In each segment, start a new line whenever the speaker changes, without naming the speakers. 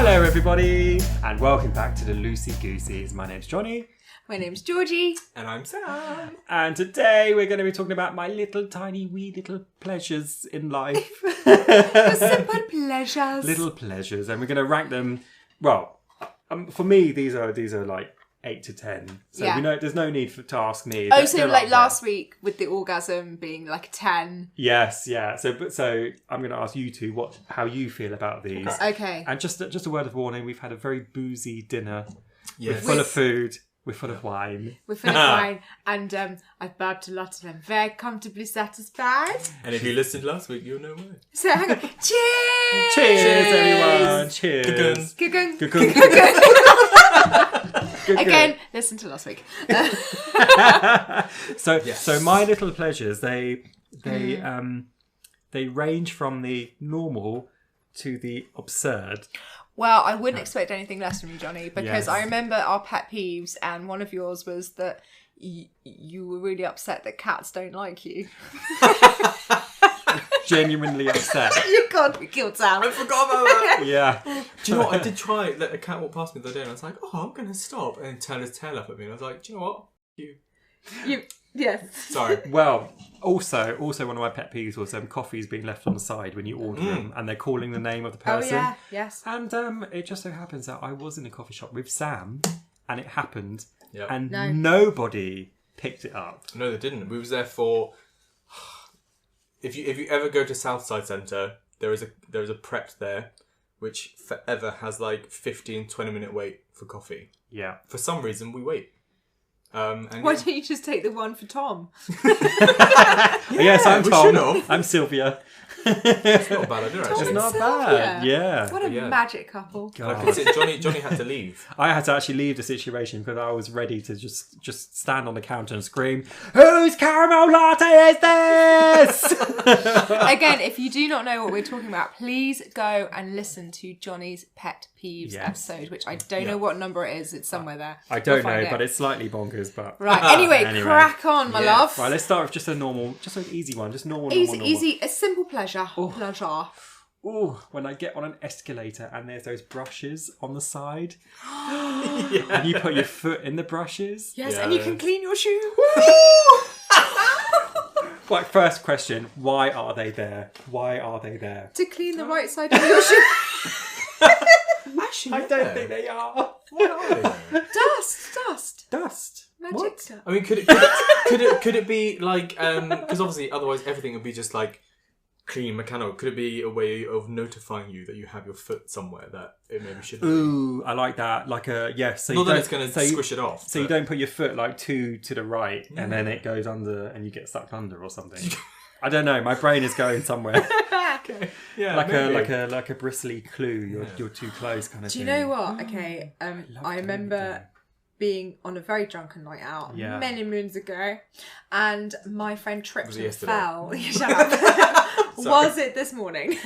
Hello everybody and welcome back to the Loosey Goosies. My name's Jonny.
My name's Georgie.
And I'm Sam.
And today we're going to be talking about my little tiny wee little pleasures in life.
The simple pleasures.
Little pleasures. And we're going to rank them. Well, for me these are like 8 to 10. So we know there's no need to ask me.
Oh, so like last week with the orgasm being like a 10.
Yes, yeah. So I'm going to ask you two how you feel about these.
Okay.
And just a word of warning, we've had a very boozy dinner.
Yes.
We're full of food. We're full of wine.
We're full of wine. And I've babbed a lot and I'm very comfortably satisfied.
And if you listened last week, you'll know why.
So hang on. Cheers!
Cheers, everyone! Cheers!
Good. Again, listen to last week.
So my little pleasures, they range from the normal to the absurd.
Well, I wouldn't expect anything less from you, Jonny, because
Yes.
I remember our pet peeves, and one of yours was that you were really upset that cats don't like you.
Genuinely upset.
You can't be killed, Sam.
I forgot about that.
Yeah.
Do you know what? I did try. A cat walked past me the other day and I was like, oh, I'm going to stop. And turn his tail up at me. And I was like, do you know what?
Yes.
Sorry.
Well, also one of my pet peeves was coffees being left on the side when you order them and they're calling the name of the person.
Oh, yeah. Yes.
And it just so happens that I was in a coffee shop with Sam and it happened and nobody picked it up.
No, they didn't. We was there for... If you ever go to Southside Centre, there is a Pret there, which forever has like 15-20 minute wait for coffee.
Yeah.
For some reason, we wait.
Why don't you just take the one for Tom?
Yes, I'm
we
Tom.
should've.
I'm Sylvia.
It's not a bad idea,
Tom
actually.
It's
and
not
Sylvia.
bad. Yeah.
What a
Yeah.
magic couple.
God.
Like, Johnny had to leave.
I had to actually leave the situation because I was ready to just stand on the counter and scream, "Whose caramel latte is this?"
Again, if you do not know what we're talking about, please go and listen to Johnny's Pet Peeves episode, which I don't know what number it is. It's somewhere there.
I don't
We'll
know,
find
but
it.
it's slightly bonkers. But
Right, anyway, crack on, my love.
right, let's start with just an easy one, just normal.
Easy, a simple pleasure. Pleasure.
Oh, when I get on an escalator and there's those brushes on the side, and you put your foot in the brushes.
Yes, and you can clean your shoe.
Right, first question: why are they there? Why are they there?
To clean the right side of your shoe.
Actually,
I don't think they are.
Why are they?
Dust. Magic
What?
stuff.
I mean, could it be like because obviously otherwise everything would be just like clean mechanical. Could it be a way of notifying you that you have your foot somewhere that it maybe shouldn't?
Ooh, I like that. Like a So
not that it's going to squish it off.
So you don't put your foot like to the right, and then it goes under, and you get sucked under or something. I don't know. My brain is going somewhere.
Okay. Yeah.
like a bristly clue. You're too close, kind of
Do
thing.
you know what? Okay, I remember being on a very drunken night out many moons ago, and my friend tripped
Was it
and
yesterday?
fell. Shut up. Was it this morning?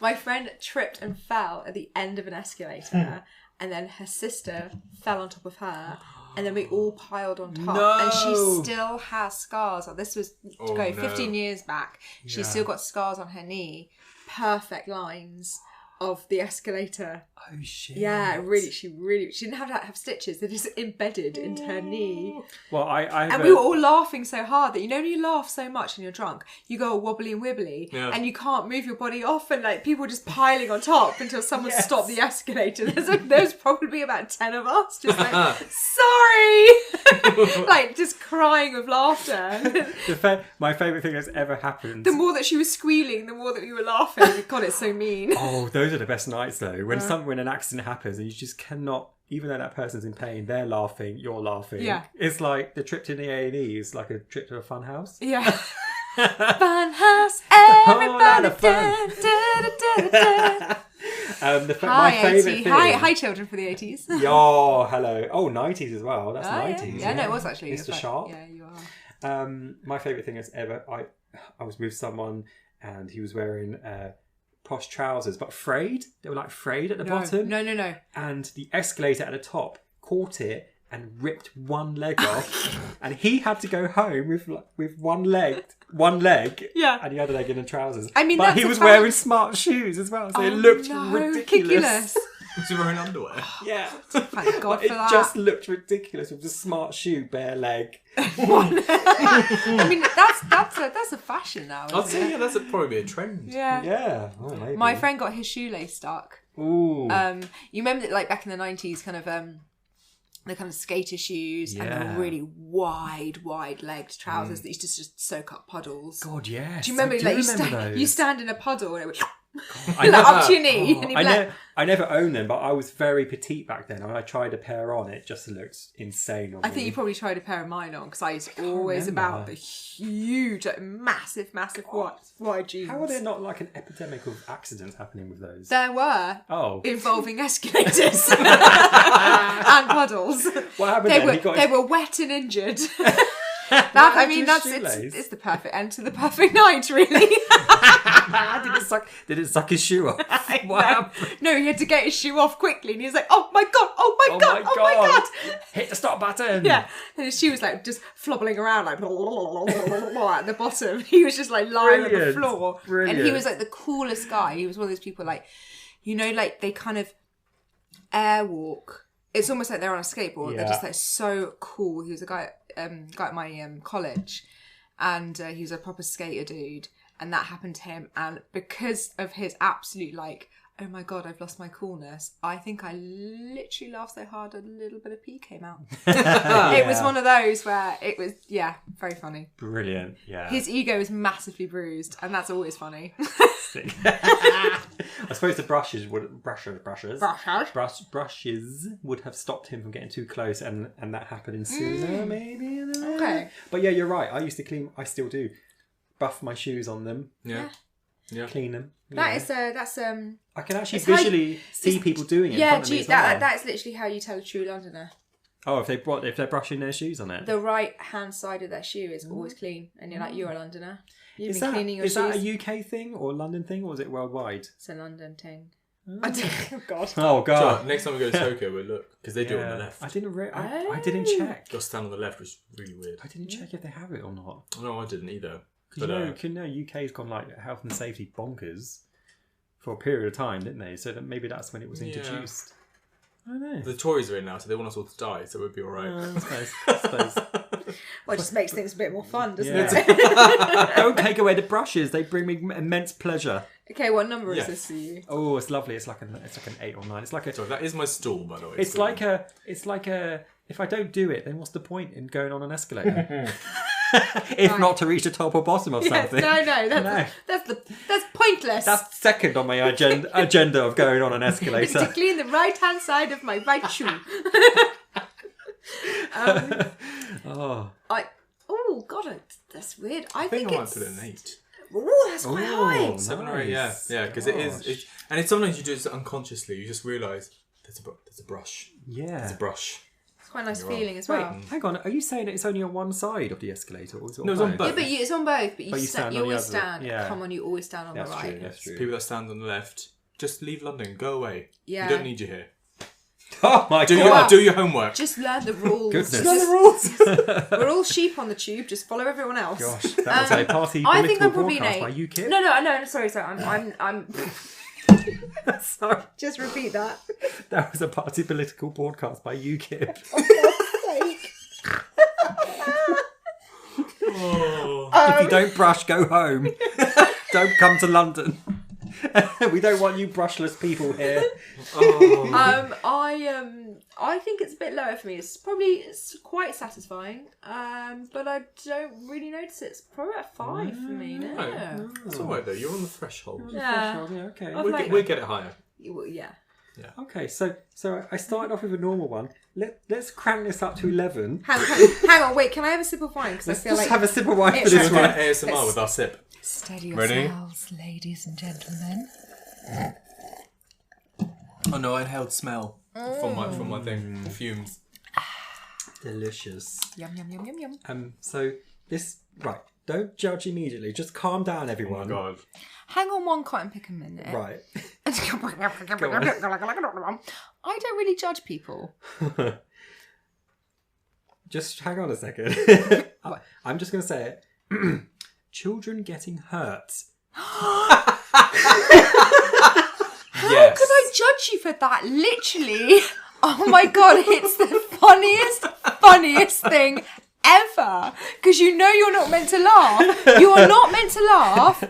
My friend tripped and fell at the end of an escalator, and then her sister fell on top of her. And then we all piled on top.
No.
And she still has scars. This was 15 years back. She's still got scars on her knee. Perfect lines of the escalator.
Oh shit!
Yeah, she didn't have to have stitches. They're just embedded into her knee.
Well,
And we were all laughing so hard that when you laugh so much and you're drunk, you go all wobbly and wibbly, and you can't move your body off, and like people are just piling on top until someone stopped the escalator. There's probably about 10 of us just like sorry, like just crying with laughter.
My favourite thing that's ever happened.
The more that she was squealing, the more that we were laughing. God, it's so mean.
Oh, those are the best nights though. When an accident happens and you just cannot, even though that person's in pain, they're laughing, you're laughing.
Yeah.
It's like the trip to the A&E is like a trip to a fun house.
Yeah. Fun house, everybody.
Fun. My favourite thing.
Hi, children for the 80s.
Oh, hello. Oh, 90s as well. That's 90s.
Yeah, no, it was actually.
Mr. Sharp.
Yeah, you are.
My favourite thing is ever. I was with someone and he was wearing posh trousers, but frayed. They were like frayed at the bottom.
No.
And the escalator at the top caught it and ripped one leg off, and he had to go home with one leg,
Yeah.
and the other leg in the trousers.
I mean,
but
that's
he
a
was
fact.
wearing smart shoes as well, so it looked ridiculous.
Was he wearing underwear?
Yeah,
Thank God
but
for
it
that.
just looked ridiculous with the smart shoe, bare leg.
I mean, that's a fashion now.
I'd
Isn't
say
it?
that's probably be a trend.
Yeah.
Yeah, oh, maybe.
My friend got his shoelace stuck.
Ooh.
You remember that, like back in the 90s, kind of the kind of skater shoes and
Yeah.
the really wide-legged trousers that used to just soak up puddles.
God, yes.
Do you remember?
I
Like
remember
you stand in a puddle and it would
I
like,
never-
up to your knee, and you'd be like,
I never owned them, but I was very petite back then, and I tried a pair on. It just looked insane on
I
me.
think you probably tried a pair of mine on because I used to always
remember.
about the huge, like, massive wide jeans.
How are there not like an epidemic of accidents happening with those?
There were.
Oh.
Involving escalators and puddles.
What happened
They
then?
were
He got
they
his-
were wet and injured.
happened
I
to
mean,
his
that's
shoelace?
it's the perfect end to the perfect night, really.
Did it suck his shoe off? What happened?
No, he had to get his shoe off quickly, and he was like, "Oh my god! Oh my god! Oh my god!"
Hit the stop button.
Yeah, and his shoe was like just flobbling around like at the bottom. He was just like lying on the
Brilliant.
floor, and he
Brilliant.
was like the coolest guy. He was one of those people like, you know, like they kind of airwalk. It's almost like they're on a skateboard. They're
Yeah.
just like so cool. He was a guy at my college, and he was a proper skater dude. And that happened to him. And because of his absolute like, oh my God, I've lost my coolness, I think I literally laughed so hard a little bit of pee came out. It was one of those where it was, yeah, very funny.
Brilliant. Yeah.
His ego is massively bruised, and that's always funny.
I suppose the brushes would have stopped him from getting too close, and that happening sooner, maybe.
Okay.
But yeah, you're right. I used to clean. I still do. Buff my shoes on them.
Yeah.
Clean them.
That's
I can actually
it's how
visually see people doing it.
yeah,
in front of me as well.
that's literally how you tell a true Londoner.
Oh, if they're brushing their shoes on it.
The right hand side of their shoe is always clean, and you're like, you're a Londoner. You've been cleaning your
is
shoes.
that a UK thing or a London thing, or is it worldwide?
It's a London thing. Oh God.
Oh God!
So, next time we go to Tokyo, we'll look because they do it on the left.
I didn't check.
You'll stand on the left, which is really weird.
I didn't check if they have it or not.
No, I didn't either.
Because UK's gone like health and safety bonkers for a period of time, didn't they? So that maybe that's when it was introduced. I don't know.
The Tories are in now, so they want us all to die, so we'll be alright.
I suppose.
Well, it just makes things a bit more fun, doesn't
Yeah.
it?
Don't take away the brushes. They bring me immense pleasure.
Okay, what number is this for you?
Oh, it's lovely. It's like an 8 or 9. It's like a.
So that is my stool, by the way.
It's like a. If I don't do it, then what's the point in going on an escalator? If not to reach the top or bottom of
Yes,
something.
no, that's pointless.
That's second on my agenda of going on an
to
escalator.
clean the right hand side of my right shoe. Oh God, that's weird. I think
I might
it's.
put it an 8.
Oh, that's quite high.
7 or 8, yeah,
Nice.
because it is. And it's sometimes you do it unconsciously. You just realise there's a brush.
Yeah.
There's a brush.
It's quite a nice
You're right.
feeling as
Wait,
well.
hang on. Are you saying it's only on one side of the escalator? Or is it
No, it's on both.
Yeah, but it's on both. But you
stand
you
on the
always
other.
stand.
Yeah.
Come on, you always stand on
That's
the right.
true. That's true.
People that stand on the left, just leave London. Go away.
Yeah.
We don't need you here.
Oh my
Do
God.
your homework.
Just learn the rules.
Goodness.
Just- we're all sheep on the tube. Just follow everyone else.
Gosh, that was a party
I think
political
I'm probably an
broadcast
8.
by UKIP.
No. Sorry. I'm.
Sorry.
Just repeat that.
That was a party political broadcast by UKIP. If you don't brush, go home. Don't come to London. We don't want you brushless people here.
I think it's a bit lower for me. It's quite satisfying. But I don't really notice it. It's probably about 5 for me. No.
No. It's alright though. You're on the threshold.
Yeah.
Yeah, okay.
We'll get it higher.
Yeah.
Okay, so I started off with a normal one. Let's crank this up to 11.
Hang on. Wait. Can I have a sip of wine? Because I
Let's
feel
just
like
have a sip of wine for
It's
this
We'll
one.
get ASMR with our sip.
steady
Ready?
yourselves, ladies and gentlemen.
Oh no, I inhaled smell from my thing. The fumes.
Delicious.
Yum yum yum yum yum.
So this right. Don't judge immediately. Just calm down,
Oh
everyone.
my god.
Hang on one cotton pick a minute.
Right.
I don't really judge people.
Just hang on a second. I'm just going to say it. Children getting hurt.
How could I judge you for that? Literally. Oh my God, it's the funniest thing ever. Because you know you're not meant to laugh. You are not meant to laugh.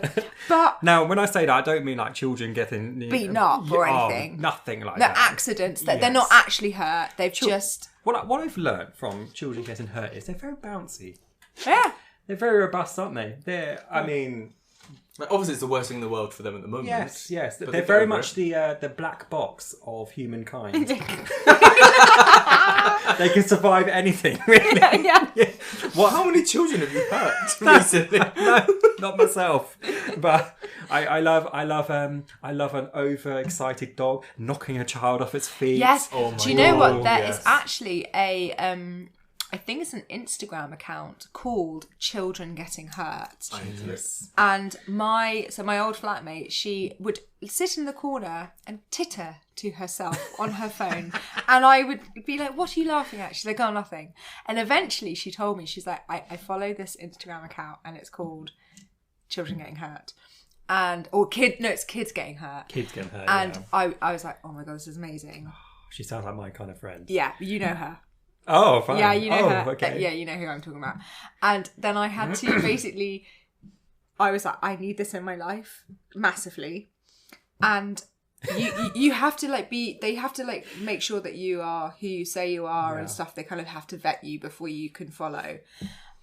But
now, when I say that, I don't mean like children getting
beaten up or anything.
Nothing like
no
that.
accidents. That they're not actually hurt. They've just...
What I've learned from children getting hurt is they're very bouncy.
Yeah.
They're very robust, aren't they? I mean...
Obviously, it's the worst thing in the world for them at the moment.
Yes. They're very much the black box of humankind. They can survive anything, really.
Yeah.
How many children have you hurt recently?
No, not myself. But I love an overexcited dog knocking a child off its feet.
Yes.
Oh my
Do you know what? There
yes.
is actually a I think it's an Instagram account called Children Getting Hurt.
Yes.
And my old flatmate, she would sit in the corner and titter to herself on her phone. And I would be like, what are you laughing at? She's like, oh, nothing. And eventually she told me, she's like, I follow this Instagram account and it's called Children Getting Hurt. It's Kids Getting Hurt.
Kids Getting Hurt,
And I was like, oh my God, this is amazing.
She sounds like my kind of friend.
Yeah, you know her.
Oh, fine.
Yeah, you know her.
Okay.
Yeah, you know who I'm talking about. And then I had to basically, I was like, I need this in my life massively. And you have to they have to make sure that you are who you say you are and stuff. They kind of have to vet you before you can follow.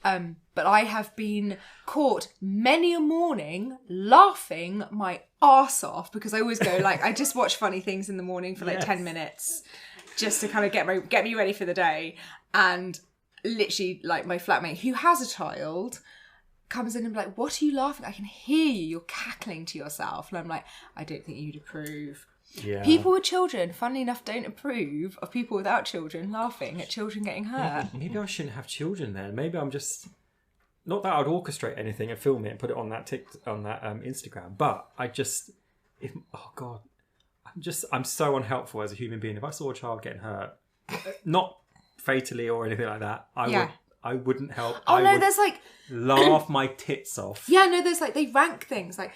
But I have been caught many a morning laughing my arse off because I always go I just watch funny things in the morning for 10 minutes. Just to kind of get me ready for the day. And literally, my flatmate, who has a child, comes in and be like, what are you laughing at? I can hear you. You're cackling to yourself. And I'm like, I don't think you'd approve.
Yeah.
People with children, funnily enough, don't approve of people without children laughing at children getting hurt.
Maybe I shouldn't have children then. Maybe I'm just... Not that I'd orchestrate anything and film it and put it on that Instagram, but oh God... I'm so unhelpful as a human being. If I saw a child getting hurt, not fatally or anything like that, I wouldn't help.
There's
laugh my tits off.
Yeah, no, there's they rank things a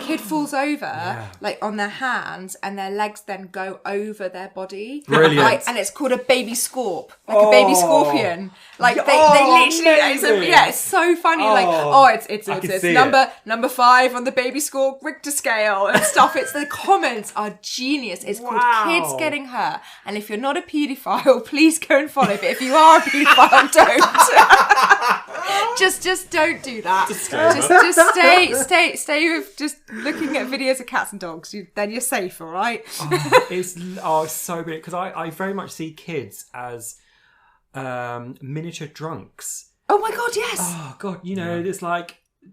kid falls over on their hands and their legs then go over their body.
Brilliant.
And it's called a baby scorp, a baby scorpion. They literally, it's so funny. It's number 5 on the baby scorp Richter scale and stuff. It's the comments are genius. It's called Kids Getting Hurt. And if you're not a paedophile, please go and follow. But if you are a paedophile, don't. Just don't do that. Just stay with just looking at videos of cats and dogs. Then you're safe, all right?
It's so brilliant because I very much see kids as miniature drunks.
Oh my God, yes.
Oh God, it's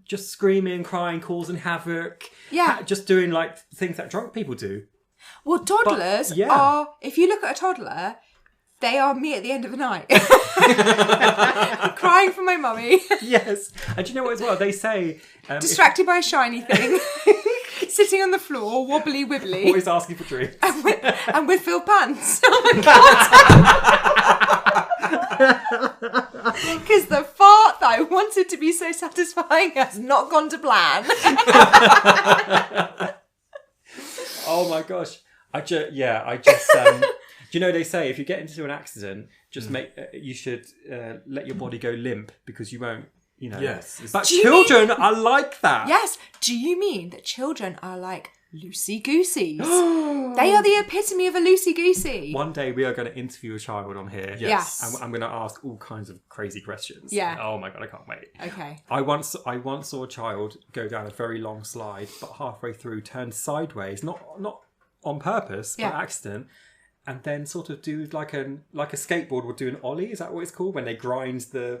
just screaming, crying, causing havoc.
Yeah,
just doing things that drunk people do.
Well, toddlers are. If you look at a toddler. They are me at the end of the night. Crying for my mummy.
Yes. And do you know what as well? They say...
distracted by a shiny thing. Sitting on the floor, wobbly wibbly.
Always asking for drinks.
And with filled pants. Oh my God. Because the fart that I wanted to be so satisfying has not gone to plan.
Oh my gosh. Do you know they say if you get into an accident, just you should let your body go limp because you won't,
Yes.
But children are like that.
Yes. Do you mean that children are like Loosey Goosies? They are the epitome of a Loosey Goosey.
One day we are going to interview a child on here.
Yes.
And I'm going to ask all kinds of crazy questions.
Yeah.
Oh my God, I can't wait.
Okay.
I once saw a child go down a very long slide, but halfway through turned sideways, not on purpose, by accident. And then sort of do like a skateboard would do an ollie. Is that what it's called when they grind the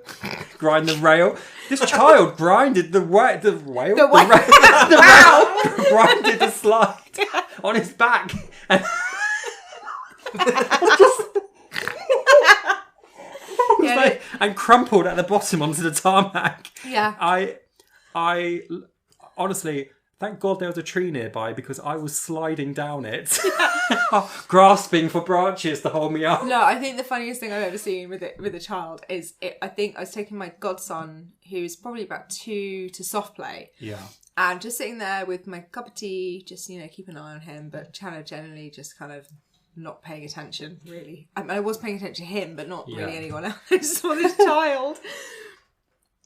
rail? This child grinded the rail. Grinded the slide on his back and and crumpled at the bottom onto the tarmac.
Yeah.
I honestly. Thank God there was a tree nearby because I was sliding down it, grasping for branches to hold me up.
No, I think the funniest thing I've ever seen with a child is I think I was taking my godson, who's probably about 2, to soft play.
Yeah.
And just sitting there with my cup of tea, just, keep an eye on him, but generally just kind of not paying attention, really. I was paying attention to him, but not really anyone else. I just saw this child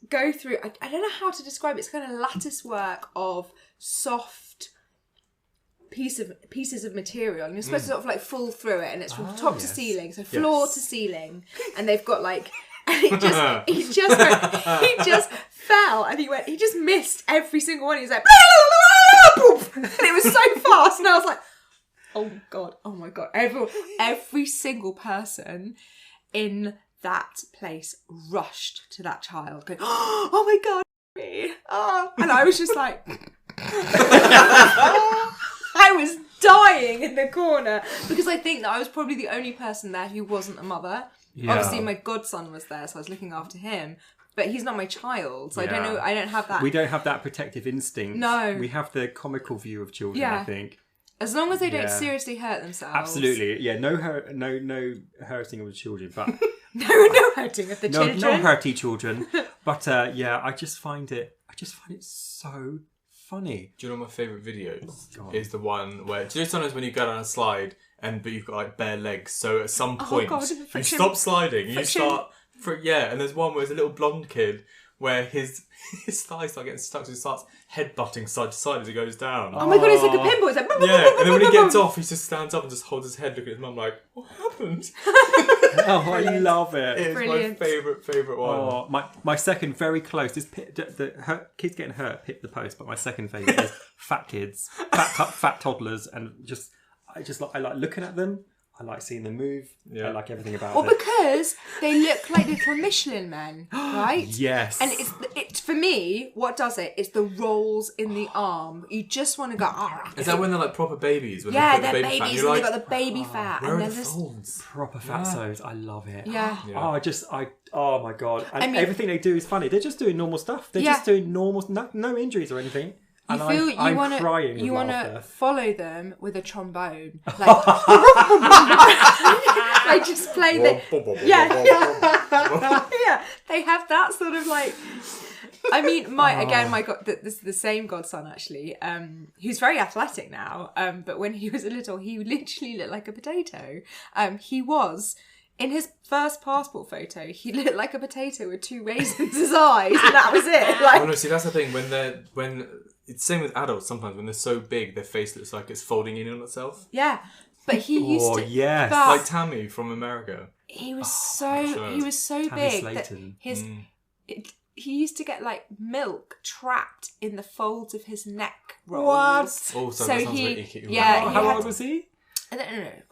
go through, I don't know how to describe it. It's kind of lattice work of soft pieces of material, and you're supposed to sort of like fall through it, and it's from top to ceiling, so floor to ceiling, and they've got like, and he just fell, and he just missed every single one. He was like, and it was so fast, and I was like, oh my god, every single person in that place rushed to that child going, oh my god, me. Oh. And I was just like I was dying in the corner because I think that I was probably the only person there who wasn't a mother. Obviously my godson was there, so I was looking after him, but he's not my child, so I don't know, I don't have that.
We don't have that protective instinct.
No,
we have the comical view of children. I think
as long as they don't seriously hurt themselves.
Absolutely, no hurting of the children, but
no hurting of the children.
No hurty children. But I just find it so funny.
Do you know my favourite videos? Is the one where, do you know sometimes when you go down a slide but you've got like bare legs, so at some point you stop sliding, you start and there's one where there's a little blonde kid where his thighs start getting stuck, so he starts headbutting side to side as he goes down.
Oh my god, it's like a pinball. It's like
and then when he gets off, he just stands up and just holds his head, looking at his mum like, what happened?
I love it.
It's my favourite one.
Oh, my second, very close, is kids getting hurt, hit the post, but my second favourite is fat kids, fat toddlers, and I like looking at them. I like seeing them move. Yeah. I like everything about it.
Well, because they look like little Michelin men, right?
Yes.
And it's for me, what does it? It's the rolls in the arm. You just want to go.
Is that when they're like proper babies? When
they're
the
babies, and
like,
they got the baby fat.
Where
and
are the folds?
Proper fatsos. I love it.
Yeah.
Oh my god! And everything they do is funny. They're just doing normal stuff. They're just doing normal, no injues or anything.
You feel
I'm crying with
you want
laughter.
to follow them with a trombone, they just play the They have that sort of like. I mean, this is the same godson actually, who's very athletic now. But when he was little, he literally looked like a potato. He was. In his first passport photo, he looked like a potato with 2 raisins as eyes, and that was it.
Oh no, see that's the thing. When it's same with adults. Sometimes when they're so big, their face looks like it's folding in on itself.
Yeah, but he used to.
Yes,
like Tammy from America.
He was so big that he used to get like milk trapped in the folds of his neck rolls.
What?
Oh, so that sounds very icky.
How old was he?
I don't know.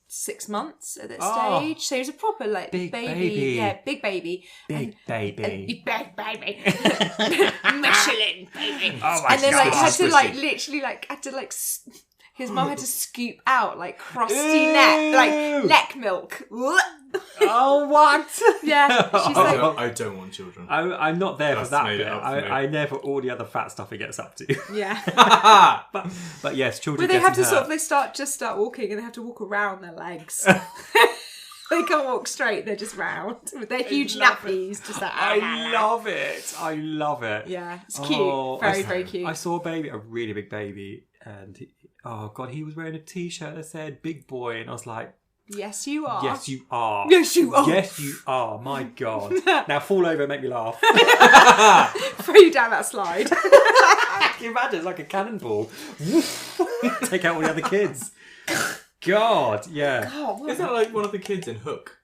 6 months at that stage, so he was a proper like
big baby.
Big baby,
big baby,
Michelin baby.
Oh my
and then like
God.
his mum had to scoop out like crusty neck milk.
Oh, what?
Yeah, she's like,
I don't want children.
I'm not there for that bit. I never all the other fat stuff he gets up to.
Yeah.
but yes, children.
But they have to start walking, and they have to walk around their legs. They can't walk straight; they're just round with their huge nappies. Just like,
I love it. I love it.
Yeah, it's cute. Very cute.
I saw a really big baby, and he was wearing a t-shirt that said "Big Boy," and I was like,
yes, you are.
Yes, you are.
Yes, you are.
Yes, you are. My God. Now fall over and make me laugh.
Throw you down that slide.
Can you imagine? It's like a cannonball. Take out all the other kids. God, yeah.
God,
isn't that like one of the kids in Hook?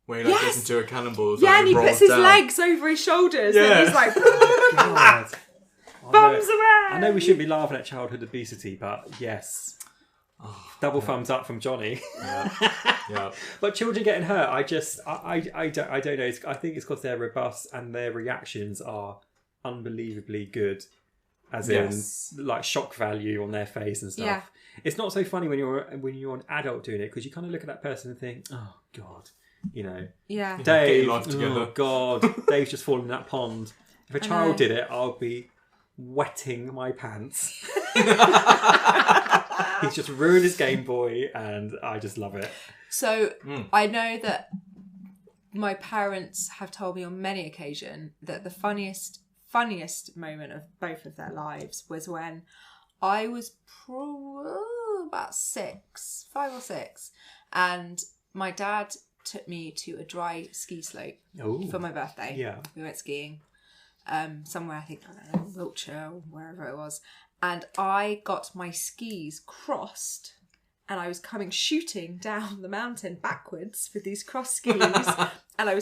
Where he gets into a cannonball.
Yeah, and he puts his legs over his shoulders. Yeah. And he's like,
God.
Thumbs away.
I know we shouldn't be laughing at childhood obesity, but yes. Double thumbs up from Jonny.
Yeah.
But children getting hurt, I don't know. I think it's because they're robust and their reactions are unbelievably good. As in, like, shock value on their face and stuff.
Yeah.
It's not so funny when you're an adult doing it, because you kind of look at that person and think, oh, God,
Yeah.
Dave,
life together.
oh, God, Dave's just fallen in that pond. If a child did it, I'll be wetting my pants. He's just ruined his Game Boy, and I just love it.
So I know that my parents have told me on many occasions that the funniest moment of both of their lives was when I was about 5 or 6, and my dad took me to a dry ski slope for my birthday. Yeah, we went skiing somewhere, I think, I don't know, Wiltshire or wherever it was, and I got my skis crossed. And I was coming shooting down the mountain backwards with these cross skis. And I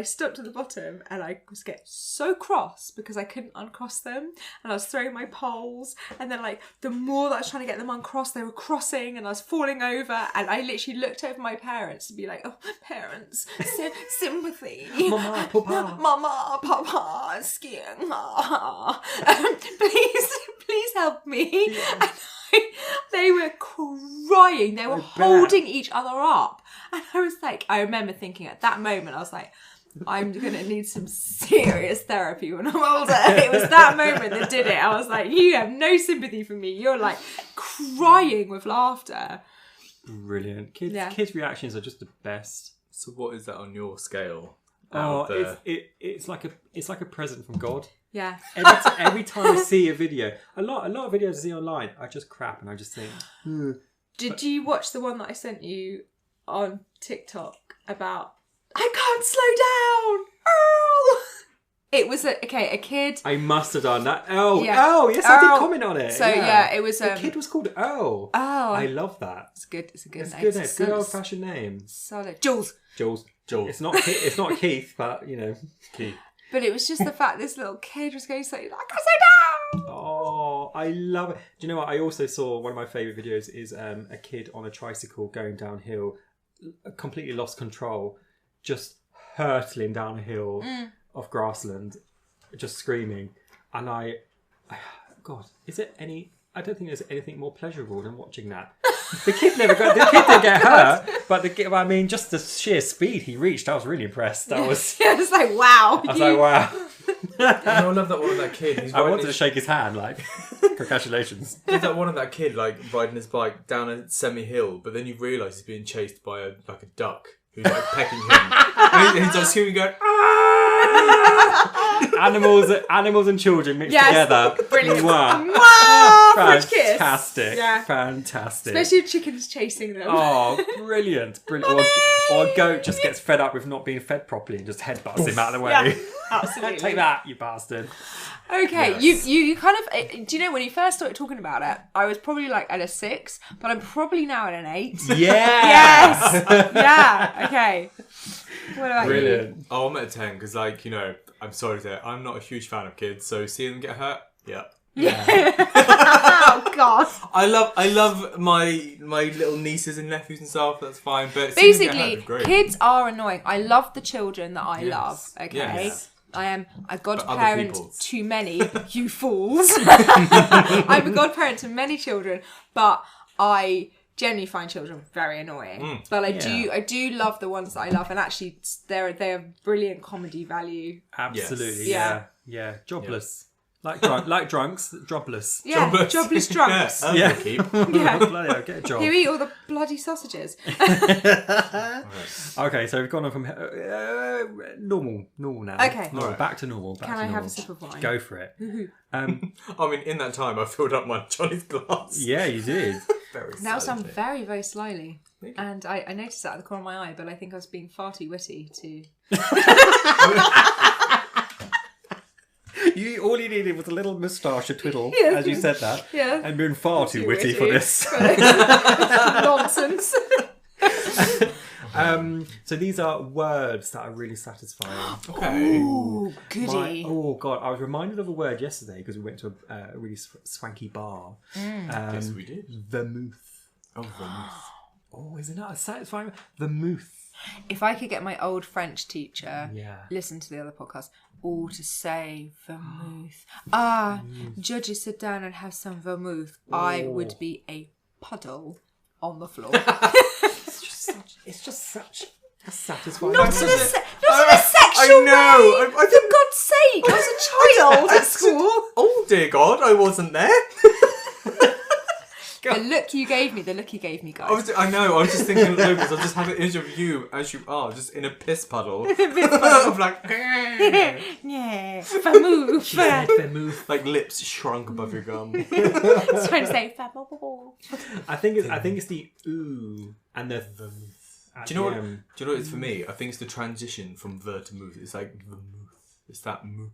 stopped at the bottom and I was getting so cross because I couldn't uncross them. And I was throwing my poles. And then like the more that I was trying to get them uncrossed, they were crossing and I was falling over. And I literally looked over my parents to be like, oh, parents, sympathy.
Mama, Papa.
Mama, Papa, skiing. Please help me. Yeah. They were crying. They were holding each other up. And I was like, I remember thinking at that moment, I was like, I'm going to need some serious therapy when I'm older. It was that moment that did it. I was like, you have no sympathy for me. You're like crying with laughter.
Brilliant. Kids' reactions are just the best.
So what is that on your scale?
It's like a present from God.
Yeah.
Every time I see a video, a lot of videos I see online, I just crap and I just think.
Did you watch the one that I sent you on TikTok about I can't slow down, Earl? It was a kid.
I must have done that. Yes, I did comment on it.
So it was
the kid was called Earl.
Oh,
I love that.
It's good. It's a good name.
It's a good old-fashioned name.
Solid. Jules.
It's not Keith, but you know, Keith.
But it was just the fact this little kid was going to say, I can't slow down.
Oh, I love it. Do you know what? I also saw one of my favourite videos is a kid on a tricycle going downhill, completely lost control, just hurtling down a hill of grassland, just screaming. And God, is it any... I don't think there's anything more pleasurable than watching that. The kid didn't get hurt, but just the sheer speed he reached, I was really impressed. That was...
Yeah, it's like, wow.
I was like, wow.
I love that one of that kid.
I wanted to shake his hand, like, congratulations.
There's that one of that kid, like, riding his bike down a semi-hill, but then you realise he's being chased by a duck who's, like, pecking him. And he's just screaming, going,
Animals and children mixed together.
Brilliant.
Wow.
Fantastic.
Yeah. Fantastic.
Especially if chickens chasing them.
Oh, brilliant. Or a goat just gets fed up with not being fed properly and just headbutts him out of the way.
Yeah, absolutely.
Take that, you bastard.
Okay, yes. you kind of... Do you know, when you first started talking about it, I was probably like at a 6, but I'm probably now at an 8.
Yeah.
Yes. Yeah. Okay. What about
Brilliant.
you?
Oh, I'm at a 10 because, like, you know, I'm sorry to say, I'm not a huge fan of kids, so seeing them get hurt, yeah.
Oh God.
I love my little nieces and nephews and stuff. That's fine, but
basically, kids are annoying. I love the children that I love. Okay.
Yes.
I am a godparent to many, you fools. I'm a godparent to many children, but I generally find children very annoying. But I do love the ones that I love, and actually they're brilliant comedy value.
Absolutely, yeah. Jobless. Like drunks, jobless.
Yeah, jobless drunks.
Yeah.
Bloody
hell, get a job.
Who eat all the bloody sausages.
Okay, so we've gone on from normal now.
Okay.
Normal, back to normal.
Can I have a sip of wine?
Go for it.
I mean, in that time, I filled up my Johnny's glass.
Yeah, you did.
Now it's done very, very slowly. And I noticed that at the corner of my eye, but I think I was being far too witty to...
All you needed was a little moustache, a twiddle, as you said that.
Yeah.
And been far too witty for this.
Nonsense.
So these are words that are really satisfying.
Okay.
Ooh, goody.
God, I was reminded of a word yesterday because we went to a really swanky bar.
Yes, we did.
Vermouth.
Oh, vermouth.
Oh, isn't that a satisfying? Vermouth.
If I could get my old French teacher, listen to the other podcast, all to say vermouth. Georgie, sit down and have some vermouth. I would be a puddle on the floor.
It's just such a satisfying.
Not in a sexual way.
I know.
For God's sake, I was a child at school.
All dear God, I wasn't there.
The look you gave me, guys.
I know, I was just thinking, Lucas, I just had an image of you as you are, just in a piss puddle. Of like,
yeah, famoof.
Like lips shrunk above your gum.
I was trying to say famoof.
I think it's the ooh and the
Do you know what it's for me? I think it's the transition from ver to mooth. It's like the mooth. It's that mooth.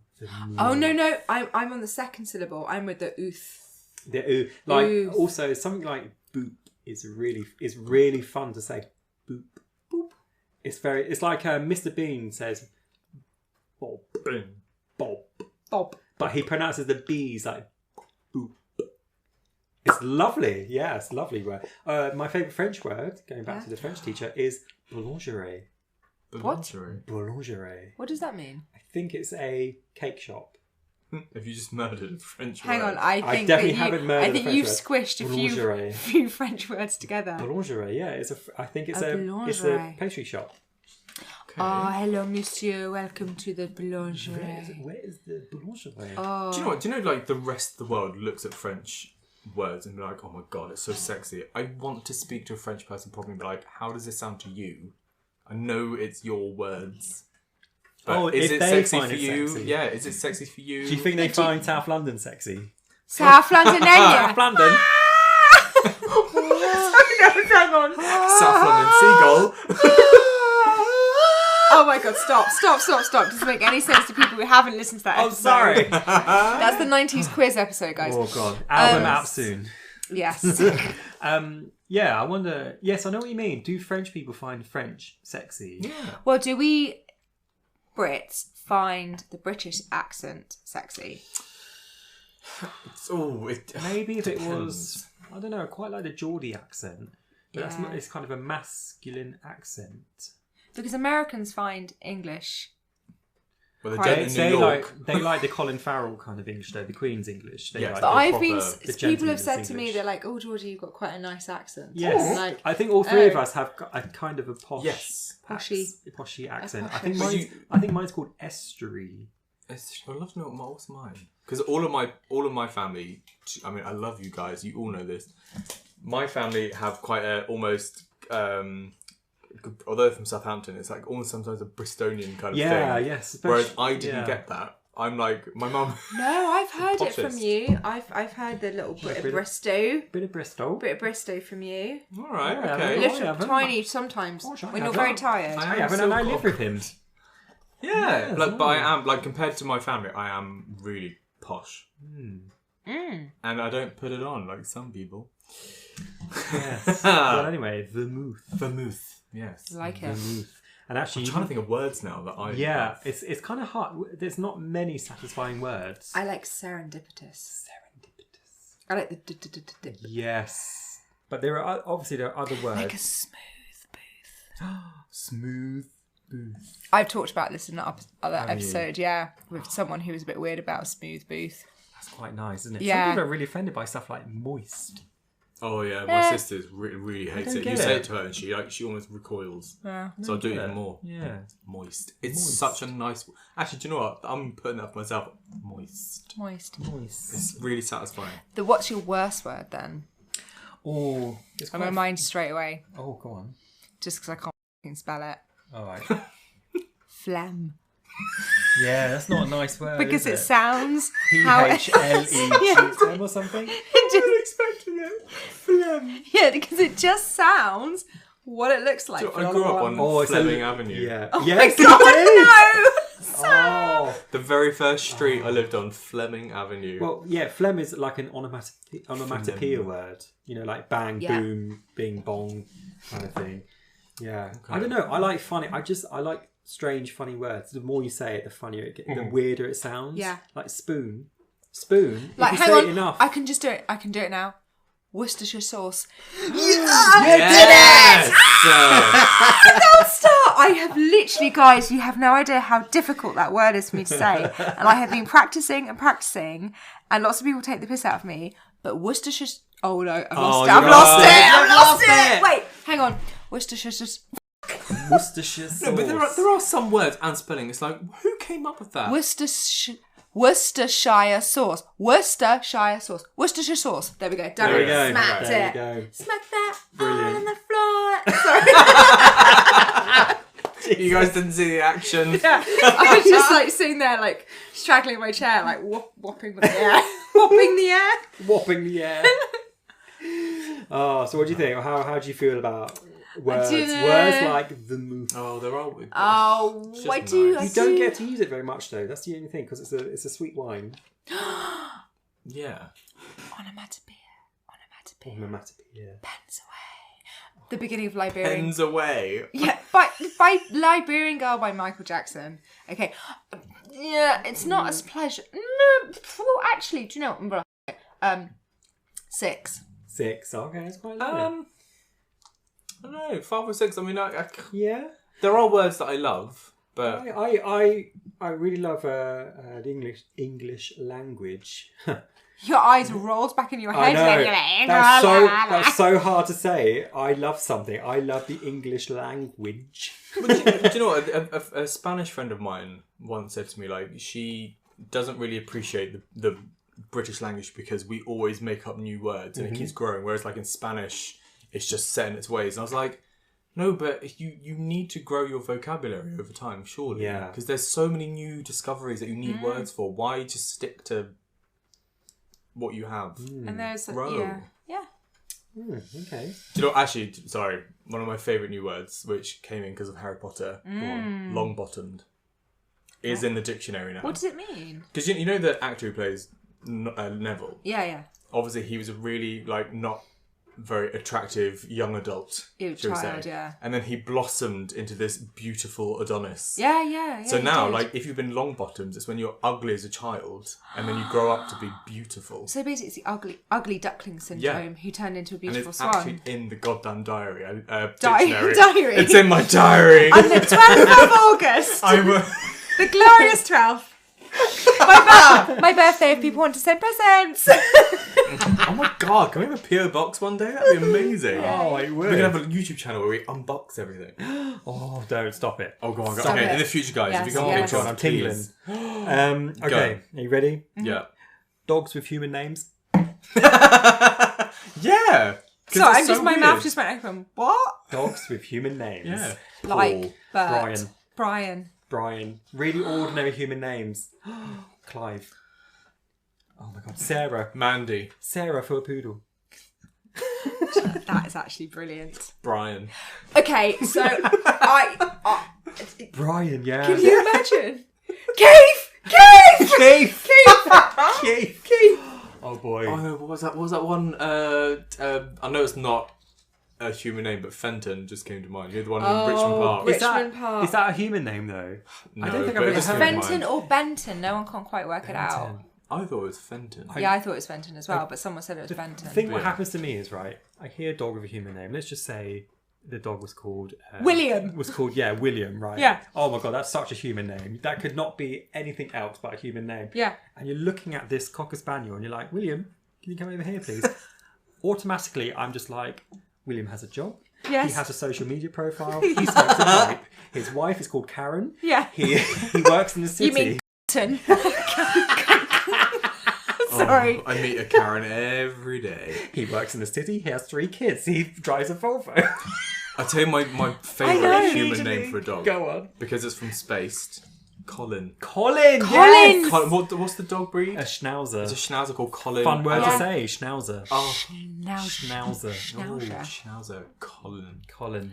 Oh no, I'm on the second syllable. I'm with the ooth.
The ooh. Like
Oof.
also something like boop is really fun to say. Boop. Boop. It's like Mr. Bean says Bob. Bob. But he pronounces the B's like boop. It's lovely. Yeah, it's a lovely word. My favourite French word, going back to the French teacher, is boulangerie.
What?
Boulangerie.
What does that mean?
I think it's a cake shop.
Have you just murdered a French word?
Hang on, I think
definitely haven't murdered
I think
a French
you've
word.
squished a few French words together.
Boulangerie, yeah. I think it's
boulangerie.
a pastry shop.
Okay.
Oh, hello, monsieur. Welcome to the boulangerie.
Where is the boulangerie?
Oh.
Do you know what? Do you know, like, the rest of the world looks at French words and be like, oh my God, it's so sexy. I want to speak to a French person probably and be like, how does this sound to you? I know it's your words. But is it sexy for you? Sexy. Yeah, is it sexy for you?
Do you think they find South London sexy?
South London,
South London.
Hang on.
South London seagull.
Oh my God! Stop! Doesn't make any sense to people who haven't listened to that episode.
Oh, sorry.
That's the 90s quiz episode, guys.
Oh God! Album out soon.
Yes.
Yeah, I wonder. Yes, I know what you mean. Do French people find French sexy?
Yeah.
Well, do we Brits find the British accent sexy?
Maybe if
depends.
it was, I don't know, I quite like the Geordie accent. But
Yeah.
it's kind of a masculine accent.
Because Americans find English.
Well, they don't in New York.
They like the Colin Farrell kind of English, though, the Queen's English. They
Yes.
like
But
the
I've
proper-
been.
the
People have
gentleman's
said to me,
English.
they're like, "Oh, Georgie, you've got quite a nice accent."
Yes,
Like,
I think all three of us have a kind of a posh, poshy accent. I think mine's called estuary.
I'd love to know what's mine. Because all of my family, I mean, I love you guys. You all know this. My family have quite a almost, although from Southampton, it's like almost sometimes a Bristolian kind of thing.
Yeah, yes.
Whereas I didn't get that. I'm like, my mum.
No, I've heard it from you. I've heard the little bit of Bristow.
Bit of Bristol.
Bit of Bristow from you.
All right,
Yeah,
okay.
Little tiny sometimes when you're very tired.
I haven't, and I live with him.
Yeah, like, but I am, like, compared to my family, I am really posh. And I don't put it on like some people.
Yes. Well, anyway,
Vermouth. Yes.
Like it.
vermouth. And actually,
I'm trying to think of words now that I
yeah, it's kind of hard. There's not many satisfying words.
I like serendipitous. I like the
Yes, but there are other words.
like a smooth booth.
Smooth booth.
I've talked about this in the other
Have you?
episode, yeah, with someone who was a bit weird about a smooth booth.
That's quite nice, isn't it?
Yeah.
Some people are really offended by stuff like moist.
Oh yeah, my sister really hates
don't
it.
get
You say
it.
it to her and she almost recoils.
Yeah.
So I'll do it even more.
Yeah.
Moist. It's
Moist.
such a nice. Actually, do you know what? I'm putting that for myself. Moist.
Moist.
Moist.
It's really satisfying.
What's your worst word then?
Oh,
I'm going to mind straight away,
Oh, go on.
just because I can't fucking spell it.
All right.
Phlegm.
Yeah, that's not a nice word.
Because
is
it sounds
PHLEGM or something.
expecting it. Phlegm.
Yeah, because it just sounds what it looks like.
I grew up on Fleming Avenue.
Yeah.
Oh
Yes,
my God,
it is.
no!
Oh.
The very first street I lived on, Fleming Avenue.
Well, yeah, phlegm is like an onomatopoeia word. You know, like bang,
Yeah.
boom, bing, bong kind of thing. Yeah. I don't know. I like funny. I like strange, funny words. The more you say it, the funnier it gets. The weirder it sounds.
Yeah.
Like spoon. Spoon.
Like,
if you
hang
say
on,
it enough.
I can just do it. I can do it now. Worcestershire sauce.
yes!
Don't start! I have literally, guys, you have no idea how difficult that word is for me to say. And I have been practicing, and lots of people take the piss out of me. But Worcestershire... Oh no, I've lost it.
you
I've lost
lost
it.
it.
I've
You've
lost
lost
it.
it.
Wait, hang on. Worcestershire...
Worcestershire sauce.
No, but there are some words and spelling. It's like, who came up with that?
Worcestershire... Worcestershire sauce. Worcestershire sauce. Worcestershire sauce. There we go. Done
There we
it.
go.
Smacked
There
it.
we go.
Smack that
Brilliant.
on the floor. Sorry.
You guys didn't see the action.
Yeah. I was just like sitting there, like straggling my chair, like whopping with the air. Whopping the air.
Whopping the air. Oh, so what do you think? How do you feel about words? Words like the movie.
Oh, there are.
Oh,
It's
I
just
do.
nice.
You don't get to use it very much though. That's the only thing because it's a sweet wine.
Yeah.
Onomatopoeia.
Onomatopoeia.
Pens away. The beginning of Liberian.
Pens away.
Yeah, by Liberian Girl by Michael Jackson. Okay. Yeah, it's not as pleasure. No, well, actually, do you know what? 6.
6. Okay, that's quite low.
I don't know. 5 or 6. I mean,
yeah.
there are words that I love, but
I really love the English language.
Your eyes rolled back in your
I
head.
know. That's so hard to say. I love something. I love the English language.
do you know what? A Spanish friend of mine once said to me, like, she doesn't really appreciate the British language because we always make up new words and it keeps growing. Whereas, like, in Spanish, it's just set in its ways. And I was like, no, but you need to grow your vocabulary over time, surely.
Yeah.
Because there's so many new discoveries that you need words for. Why just stick to what you have?
And there's
Grow.
yeah.
Okay.
Do you know, actually, sorry, one of my favourite new words, which came in because of Harry Potter, long-bottomed, is in the dictionary now.
What does it mean?
Because you know the actor who plays Neville?
Yeah.
Obviously, he was a really, like, not very attractive young adult, shall we
Child,
say.
yeah.
And then he blossomed into this beautiful Adonis.
Yeah.
So
he
now,
did.
like, if you've been long bottoms, it's when you're ugly as a child, and then you grow up to be beautiful.
So basically, it's the ugly duckling syndrome who turned into a
And
beautiful
it's
swan.
actually in the goddamn diary, dictionary.
Diary.
It's in my diary.
On the 12th of August, the glorious 12th. My birthday. If people want to send presents.
Oh my god, can we have a PO box one day? That'd be amazing.
Oh, I would.
We can have a YouTube channel where we unbox everything.
Oh, don't stop it.
Oh, go on.
Stop
Okay,
it.
in the future, guys,
Yes,
if you come
yes.
picture
God, I'm tingling. Okay, are you ready?
Yeah.
Dogs with human names.
Yeah.
Sorry,
it's so
my
weird.
mouth just went open. What?
Dogs with human names.
Yeah.
Like
Paul,
Bert.
Brian. Really ordinary human names. Clive. Oh my god. Sarah.
Mandy.
Sarah for a poodle.
That is actually brilliant.
Brian.
Okay, so
Brian, yeah.
can you imagine? Keith!
Keith! Keith! Oh boy.
Oh no, what was that? What was that one? I know it's not a human name, but Fenton just came to mind. You're the one in Richmond Park.
Richmond Park.
Is that a human name though?
No,
I don't think
but
I've
it
ever
just
heard
came to
Fenton
mind.
or Benton? No one can quite work it out.
I thought it was Fenton.
Yeah, I thought it was Fenton as well, but someone said it was Benton.
I think what
Yeah.
happens to me is, right, I hear a dog with a human name. Let's just say the dog was called...
William.
William, right?
Yeah.
Oh my god, that's such a human name. That could not be anything else but a human name.
Yeah.
And you're looking at this Cocker Spaniel and you're like, William, can you come over here, please? Automatically, I'm just like, William has a job.
Yes.
He has a social media profile. He smokes a pipe. His wife is called Karen.
Yeah.
He works in the city.
You mean Benton? Sorry.
I meet a Karen every day.
He works in the city. He has 3 kids. He drives a Volvo.
I'll tell you my
know.
favourite human name for a dog.
Go on.
Because it's from Spaced. Colin.
Colin.
Colin.
Yes!
What's the dog breed?
A schnauzer.
It's a schnauzer called Colin.
Fun word to
Yeah.
say. Schnauzer.
Oh,
Schnauzer.
oh,
Schnauzer.
schnauzer. Colin.
Colin.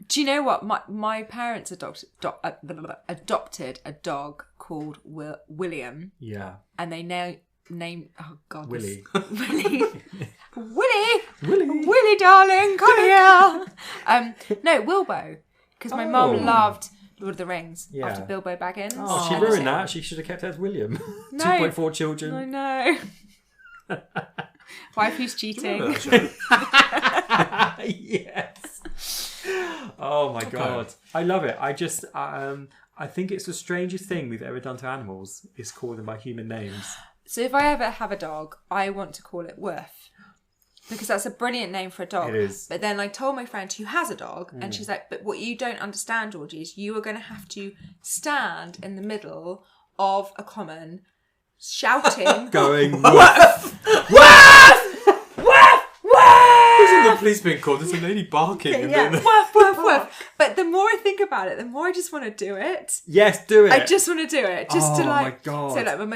Do you know what? My parents adopted a dog called William,
Yeah.
and they now named
Willie.
Willie, darling, come here. No, Wilbo, because my mum loved Lord of the Rings
Yeah.
after Bilbo Baggins.
Oh, she ruined that. She should have kept it as William.
No.
2.4 children.
I know. Wife who's cheating.
Yes. Oh my god. I love it. I just I think it's the strangest thing we've ever done to animals is call them by human names.
So if I ever have a dog, I want to call it Worth. Because that's a brilliant name for a dog.
It is.
But then I told my friend who has a dog, and she's like, but what you don't understand, Georgie, is you are going to have to stand in the middle of a common, shouting,
going
woof, woof, woof, woof.
Isn't the police being called? There's a lady barking. And
Yeah,
then...
woof, woof, woof. But the more I think about it, the more I just want to do it.
Yes, do it.
I just want to do it, just to like.
Oh my God.
So like, when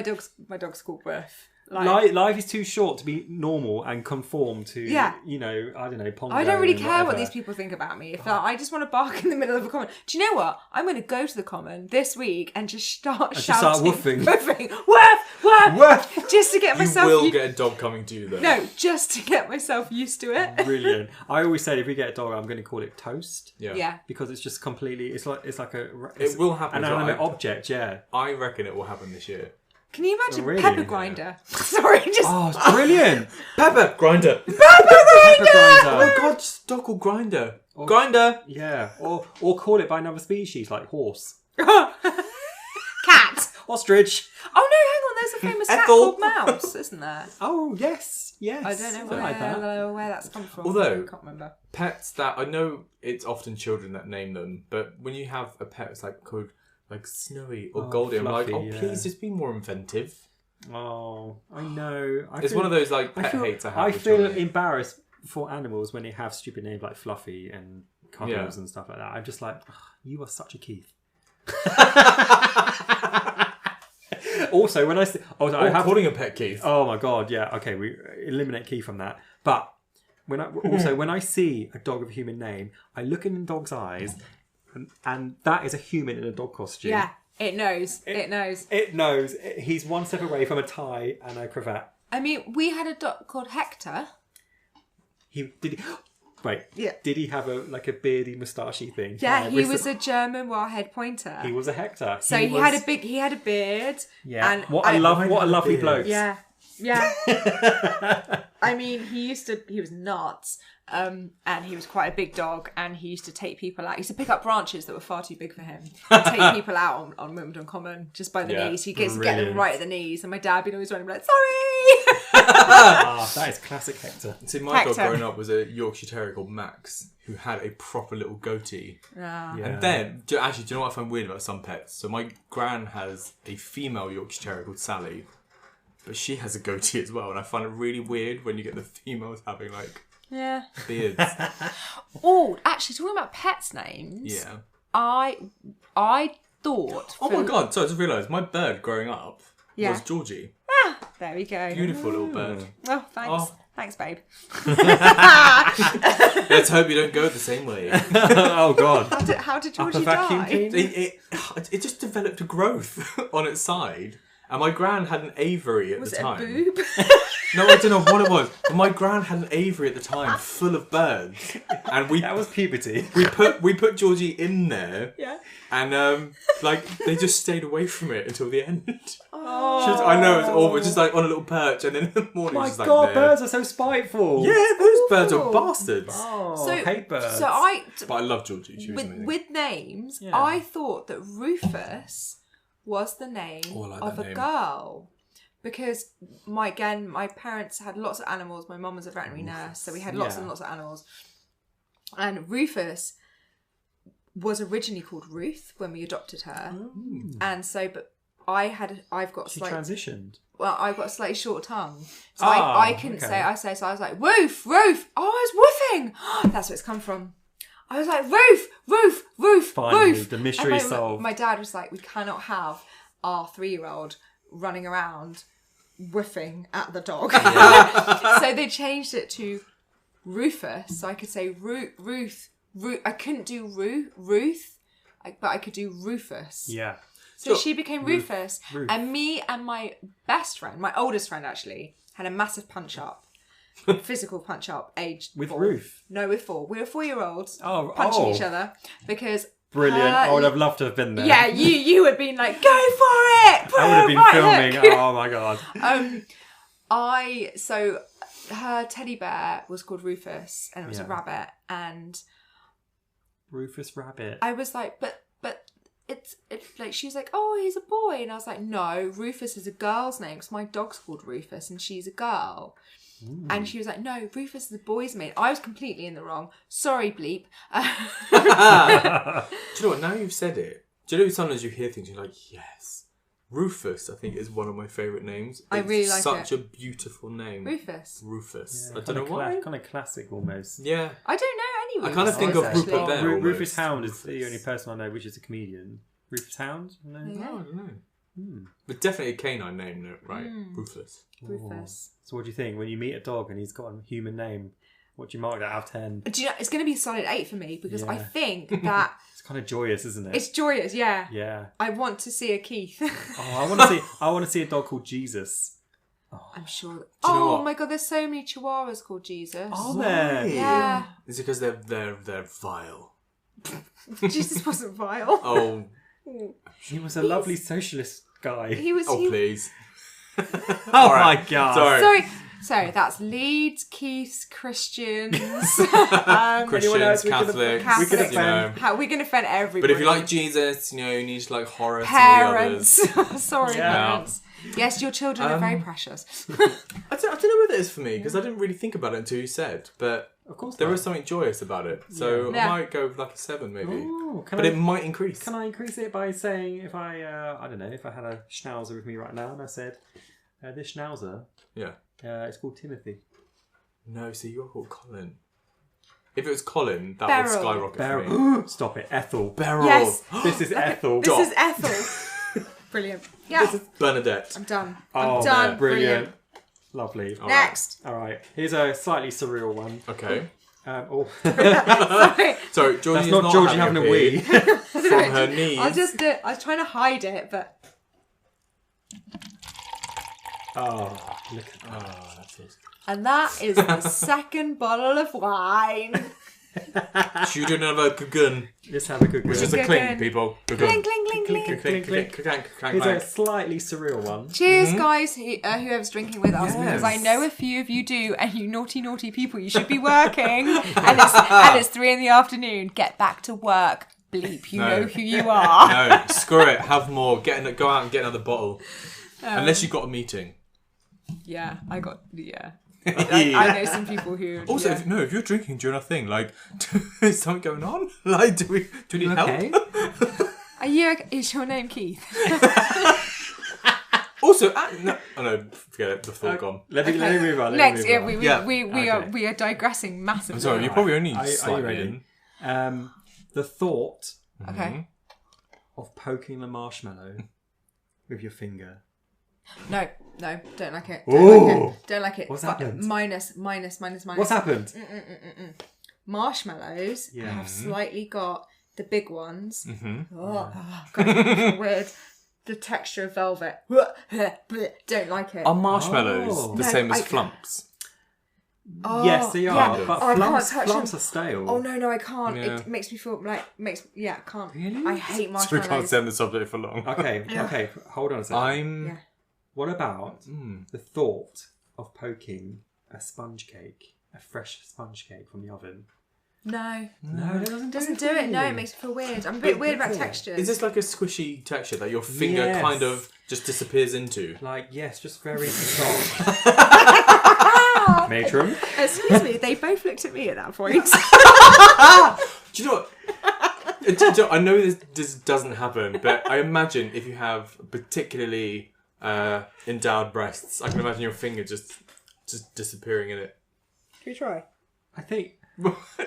my dog's called Woof. Like,
Life is too short to be normal and conform to, you know, I don't know, Pongo.
I don't really care
whatever.
what these people think about me. If I just want to bark in the middle of a common. Do you know what? I'm going to go to the common this week and just start shouting.
woofing.
Woofing. Woof, woof.
Woof.
Just to get myself...
You will get a dog coming to you, though.
No, just to get myself used to it.
Brilliant. I always said if we get a dog, I'm going to call it Toast.
Yeah.
Because it's just completely... It's like
It will happen.
an animate object, yeah.
I reckon it will happen this year.
Can you imagine
really?
Pepper Grinder? Sorry, just...
Oh, it's brilliant.
Pepper Grinder.
Pepper Grinder.
Oh God, just dog called Grinder. Grinder.
Yeah. Or call it by another species, like horse.
Cat.
Ostrich.
Oh no, hang on, there's a famous cat
Ethel.
called Mouse, isn't there?
Oh, yes. Yes.
I don't know
Something like that.
where that's come from.
Although-
I can't remember.
Pets that I know it's often children that name them, but when you have a pet, it's like called like Snowy or Goldie. I'm like,
Fluffy,
please just be more inventive.
Oh, I know.
It's one of those like pet hates I have.
I
with
feel
Johnny.
embarrassed for animals when they have stupid names like Fluffy and Cuddles and stuff like that. I'm just like, you are such a Keith. Also, when I see...
calling a pet Keith.
Oh my God, yeah. Okay, we eliminate Keith from that. But when I see a dog with a human name, I look in the dog's eyes and that is a human in a dog costume.
Yeah, it knows. It knows.
It knows. He's one step away from a tie and a cravat.
I mean, we had a dog called Hector.
Wait.
Yeah.
Did he have a beardy moustachy thing?
Yeah, he was a German Wirehead Pointer.
He was a Hector.
So he had a beard.
Yeah.
And
what a lovely bloke.
Yeah. Yeah. I mean, he was nuts. And he was quite a big dog, and he used to take people out. He used to pick up branches that were far too big for him and take people out on Wimbledon Common just by the knees. He gets to get them right at the knees, and my dad would always run and be like, "Sorry."
That is classic Hector.
See, my dog growing up was a Yorkshire Terrier called Max, who had a proper little goatee.
Yeah.
And then, actually, do you know what I find weird about some pets? So my gran has a female Yorkshire Terrier called Sally, but she has a goatee as well, and I find it really weird when you get the females having beards.
Oh, actually, talking about pets' names.
Yeah.
I thought.
Oh my God! So I just realised my bird growing up was Georgie.
There we go.
Beautiful little bird.
Oh, thanks. Thanks, babe.
Let's hope you don't go the same way.
Oh God!
How did Georgie
vacuum
die?
cleaner?
It just developed a growth on its side. And my gran had an aviary at the time.
Was it a boob?
No, I don't know what it was. But my gran had an aviary at the time full of birds. And
that was puberty.
We put Georgie in there.
Yeah.
And they just stayed away from it until the end.
Oh.
I know, it's awful. Just like on a little perch, and then in the morning
My
she's like
God,
there.
birds are so spiteful.
Yeah, those birds are bastards.
Oh, I hate birds.
So
But I love Georgie. She was amazing.
with names, I thought that Rufus was the name of a girl. Because my parents had lots of animals. My mum was a veterinary nurse, so we had lots and lots of animals. And Rufus was originally called Ruth when we adopted her. And so, but I've got
she transitioned.
Well, I've got a slightly short tongue, so I couldn't say. So I was like, Roof. Oh, I was woofing. That's where it's come from. I was like, Roof.
Finally,
Roof.
the mystery solved.
My dad was like, we cannot have our 3-year-old running around whiffing at the dog. So they changed it to Rufus, so I could say Ruth. I couldn't do Ruth, but I could do Rufus.
Yeah.
So she became Rufus.
Ruth.
And me and my best friend, my oldest friend actually, had a massive punch-up. Physical punch-up, aged
With
4.
Ruth?
No, with 4. We were 4-year-olds
punching
each other because...
Brilliant. I would have loved to have been there.
Yeah, you would have been like, go for it!
I would have been filming. Oh my God.
So her teddy bear was called Rufus and it was a rabbit, and
Rufus Rabbit.
I was like, but it's like, she's like, oh, he's a boy, and I was like, no, Rufus is a girl's name because my dog's called Rufus and she's a girl. Ooh. And she was like, no, Rufus is a boy's name. I was completely in the wrong. Sorry, bleep.
Do you know what? Now you've said it. Do you know sometimes you hear things, you're like, yes, Rufus, I think, is one of my favourite names.
I really like
such a beautiful name.
Rufus.
I don't know why.
Kind of classic almost.
Yeah.
I don't know any Rufus.
I kind of think of Rupert there.
Rufus Hound is the only person I know which is a comedian. Rufus Hound? No,
Yeah.
I don't know. But definitely a canine name, right? Rufus.
Rufus.
So what do you think? When you meet a dog and he's got a human name, what do you mark that out of 10?
Do you know, it's going to be a solid 8 for me because I think that...
It's kind of joyous, isn't it?
It's joyous, yeah.
Yeah.
I want to see a Keith.
I want to see a dog called Jesus.
I'm sure.
Do you know what?
My god, there's so many chihuahuas called Jesus.
Are there?
Yeah.
Is it because they're vile?
Jesus wasn't vile.
Oh.
He was a lovely socialist guy.
He was.
Please.
My God.
Sorry, that's Leeds, Keiths, Christians.
Christians, Catholics, you know.
We can offend everybody.
But if you like Jesus, you need to like Horace
parents.
and the others.
Sorry, parents. Yes, your children are very precious.
I don't know what it is for me because I didn't really think about it until you said. But
of course
there is something joyous about it. So I might go with like a 7 maybe.
Ooh,
it might increase.
Can I increase it by saying if I don't know, if I had a schnauzer with me right now and I said, this schnauzer, it's called Timothy.
No, see, you're called Colin. If it was Colin, that would skyrocket for me.
Stop it, Ethel.
Beryl.
Yes.
This is Ethel.
This is Ethel. Brilliant. Yeah.
This is Bernadette.
I'm done.
I'm
done.
Brilliant. Lovely.
Next.
All right. Here's a slightly surreal one.
Okay.
Sorry.
Georgie
That's not Georgie having a wee.
From her knees.
I'll just do it. I was trying to hide it, but...
Oh, look at that.
Oh, that feels good.
And that is the second bottle of wine.
Shoot another gun.
Let's have a good
Which is a clink, people.
Clink, clink, clink, clink.
Here's a slightly surreal one.
Cheers, guys, whoever's drinking with us, because I know a few of you do, and you naughty, naughty people, you should be working, and it's 3 p.m. Get back to work. Bleep, you know who you are.
No, screw it. Have more. Go out and get another bottle. Unless you've got a meeting.
Yeah, I know some people who...
Also, if you're drinking during a thing, like, is something going on? Like, do we need help?
Are you... Is your name Keith?
Also, no, forget it. The thought gone.
Let me move on.
Next, we are digressing massively.
I'm sorry, you probably only
are you ready? The thought of poking the marshmallow with your finger.
No, don't like it. Don't like it.
What's happened?
Minus.
What's happened?
Marshmallows have slightly got the big ones. Weird. The texture of velvet. Don't like it.
Are marshmallows the same as flumps?
Yes, they are. But flumps are stale.
Oh no, I can't.
Yeah.
It makes me feel like I can't.
Really?
I hate
So we
marshmallows.
can't stay on the subject for long.
Okay. Hold on a second. What about the thought of poking a sponge cake, a fresh sponge cake from the oven?
No,
it
doesn't do it. No, it makes me feel weird. I'm a bit weird about textures.
Is this like a squishy texture that your finger kind of just disappears into?
Like, yes, just very soft. Matron?
Excuse me, they both looked at me at that point.
Do you know what? I know this doesn't happen, but I imagine if you have particularly endowed breasts, I can imagine your finger just disappearing in it.
Can we try?
I think...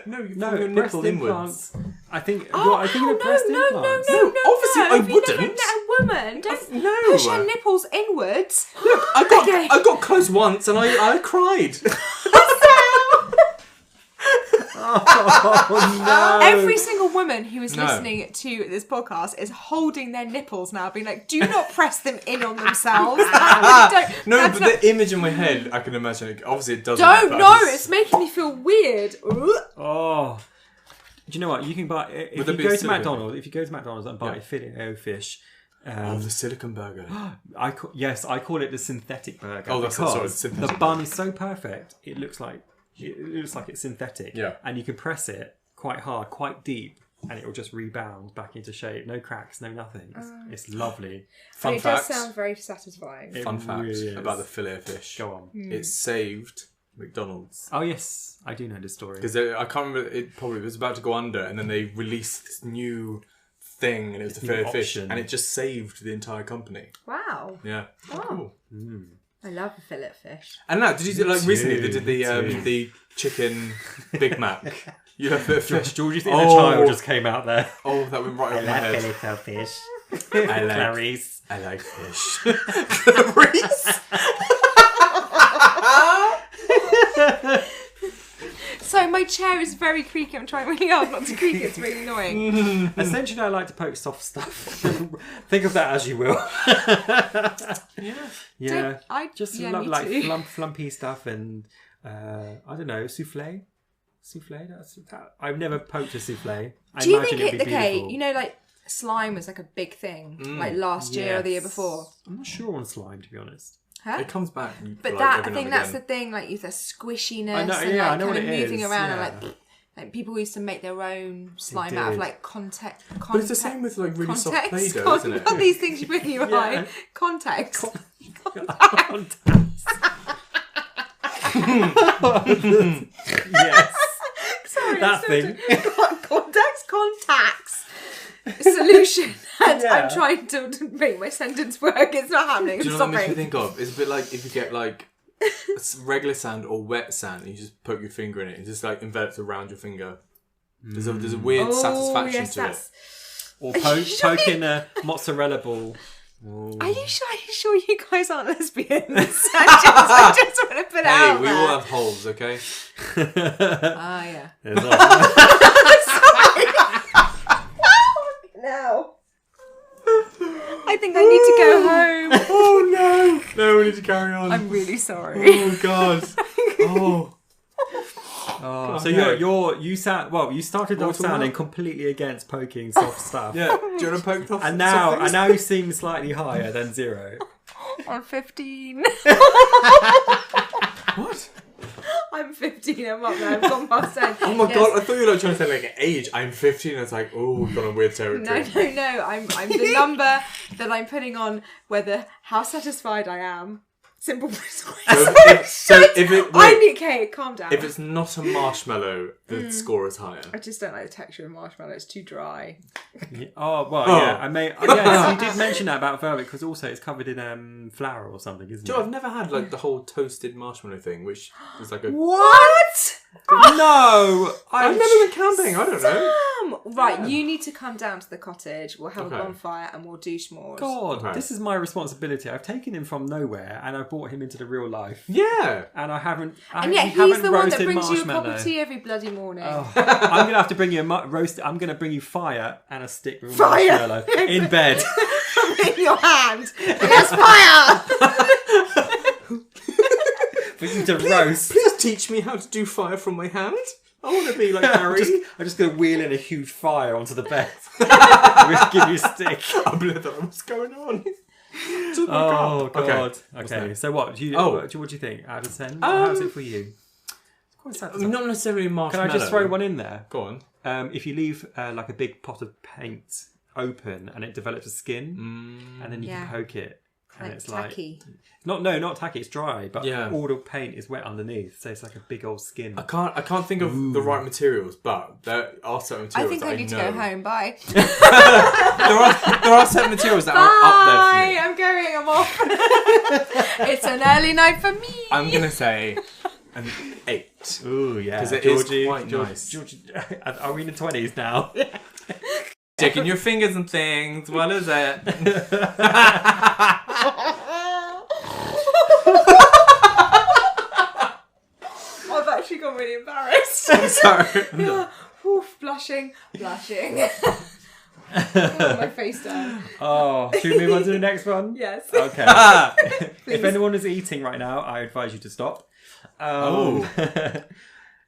No, your nipple inwards.
I think... I think of breast implants.
No,
obviously I
Have
wouldn't.
You never met a woman? Don't
No.
push your nipples inwards.
Look, I got close once and I cried.
Oh no!
Every single woman who is listening to this podcast is holding their nipples now, being like, "Do not press them in on themselves."
The image in my head, I can imagine. Obviously, it doesn't.
It's making me feel weird.
Oh, do you know what? You can buy if you go to McDonald's. If you go to McDonald's and buy a Filet-O-Fish.
The silicone burger.
I call it the synthetic burger.
Oh, that's
the bun is so perfect. It looks like it's synthetic.
Yeah.
And you can press it quite hard, quite deep, and it will just rebound back into shape. No cracks, no nothing. It's lovely.
Fun fact. It does sound very satisfying.
Fun fact about the Filet-O-Fish.
Go on.
It saved McDonald's.
Oh yes, I do know this story.
Because I can't remember. It probably was about to go under, and then they released this new thing, and it was the fillet fish, and it just saved the entire company.
Wow.
Yeah.
Oh.
Cool.
I love a fillet fish.
And now, did you see, recently they did the chicken Big Mac? You love fillet fish.
Georgie's inner child just came out there.
Oh, that went right over my head.
Fillet fish.
Clarice. I like fish. Clarice.
So my chair is very creaky. I'm trying really hard not to creak. It's really annoying.
Essentially, I like to poke soft stuff. Think of that as you will. Yeah.
I
just
yeah,
love
me
like
too.
flumpy stuff and I don't know, souffle. I've never poked a souffle.
Do you think you know, like slime was like a big thing, like last year or the year before?
I'm not sure on slime, to be honest.
Huh?
It comes back.
But
like,
that I think that's the thing, like the squishiness and like
I know
kind
what
of
it
moving
is,
around
yeah.
and like people used to make their own slime out of like context.
But it's the same with like really soft Play-Doh, isn't it?
Not these things you put in your eye. Context.
Yes.
Sorry,
That thing.
Contacts. Solution. And I'm trying to make my sentence work. It's not happening.
Do you know what that makes me think of? It's a bit like if you get like regular sand or wet sand and you just poke your finger in it and just like envelops around your finger. There's a weird satisfaction to it.
Or poking a mozzarella ball. Ooh.
Are you sure you guys aren't lesbians? I just want to put it out
we
there.
all have holes, okay?
Ah, yeah. No. I think I need to go home.
Oh no! No, we need to carry on.
I'm really sorry.
Oh god. Oh.
So you started off sounding completely against poking soft stuff.
Yeah. Do you want to poke off?
And now you seem slightly higher than 0.
I'm 15.
What?
I'm 15. I'm up there. I've gone past 10.
Oh my god! I thought you were like trying to say like an age. I'm 15. And it's like, oh, we've gone on weird territory.
No. I'm the number that I'm putting on how satisfied I am. Simple. Okay, calm down.
If it's not a marshmallow, the score is higher.
I just don't like the texture of marshmallow. It's too dry.
Yeah. I may. So you did mention that about velvet because also it's covered in flour or something, isn't it?
I've never had like the whole toasted marshmallow thing, which is like a
What?
No,
I've never been camping. I don't know.
Right, you need to come down to the cottage. We'll have a bonfire and we'll do s'mores.
God, this is my responsibility. I've taken him from nowhere and I brought him into the real life.
Yeah,
and I haven't.
And yet he's the one that brings you a cup of tea every bloody morning.
Oh, I'm gonna have to bring you roast. I'm gonna bring you fire and a stick of marshmallow in bed.
In your hand. Yes, fire.
For you to roast.
Please teach me how to do fire from my hand. I want to be like Harry.
I'm just going to wheel in a huge fire onto the bed. We'll give you a stick.
I'm like, what's going on?
Oh God.
Okay.
So what do you think out of 10? How's it for you? It's quite
not necessarily marshmallow.
Can I just throw one in there?
Go on.
If you leave like a big pot of paint open and it develops a skin, and then you can poke it, and it's
tacky.
Not tacky. It's dry, but all the paint is wet underneath, so it's like a big old skin.
I can't think of the right materials, but there are certain materials.
I think I need to go home. Bye.
there are certain materials that are up there for me.
I'm going. I'm off. It's an early night for me.
I'm gonna say an 8.
Ooh, yeah.
Because it
Georgie,
is quite nice.
Georgie, are we in the 20s now?
Checking your fingers and things. What is it?
I've actually got really embarrassed.
I'm sorry.
Oof, blushing. My face down.
Oh, should we move on to the next one?
Yes.
Okay. If anyone is eating right now, I advise you to stop.
I'm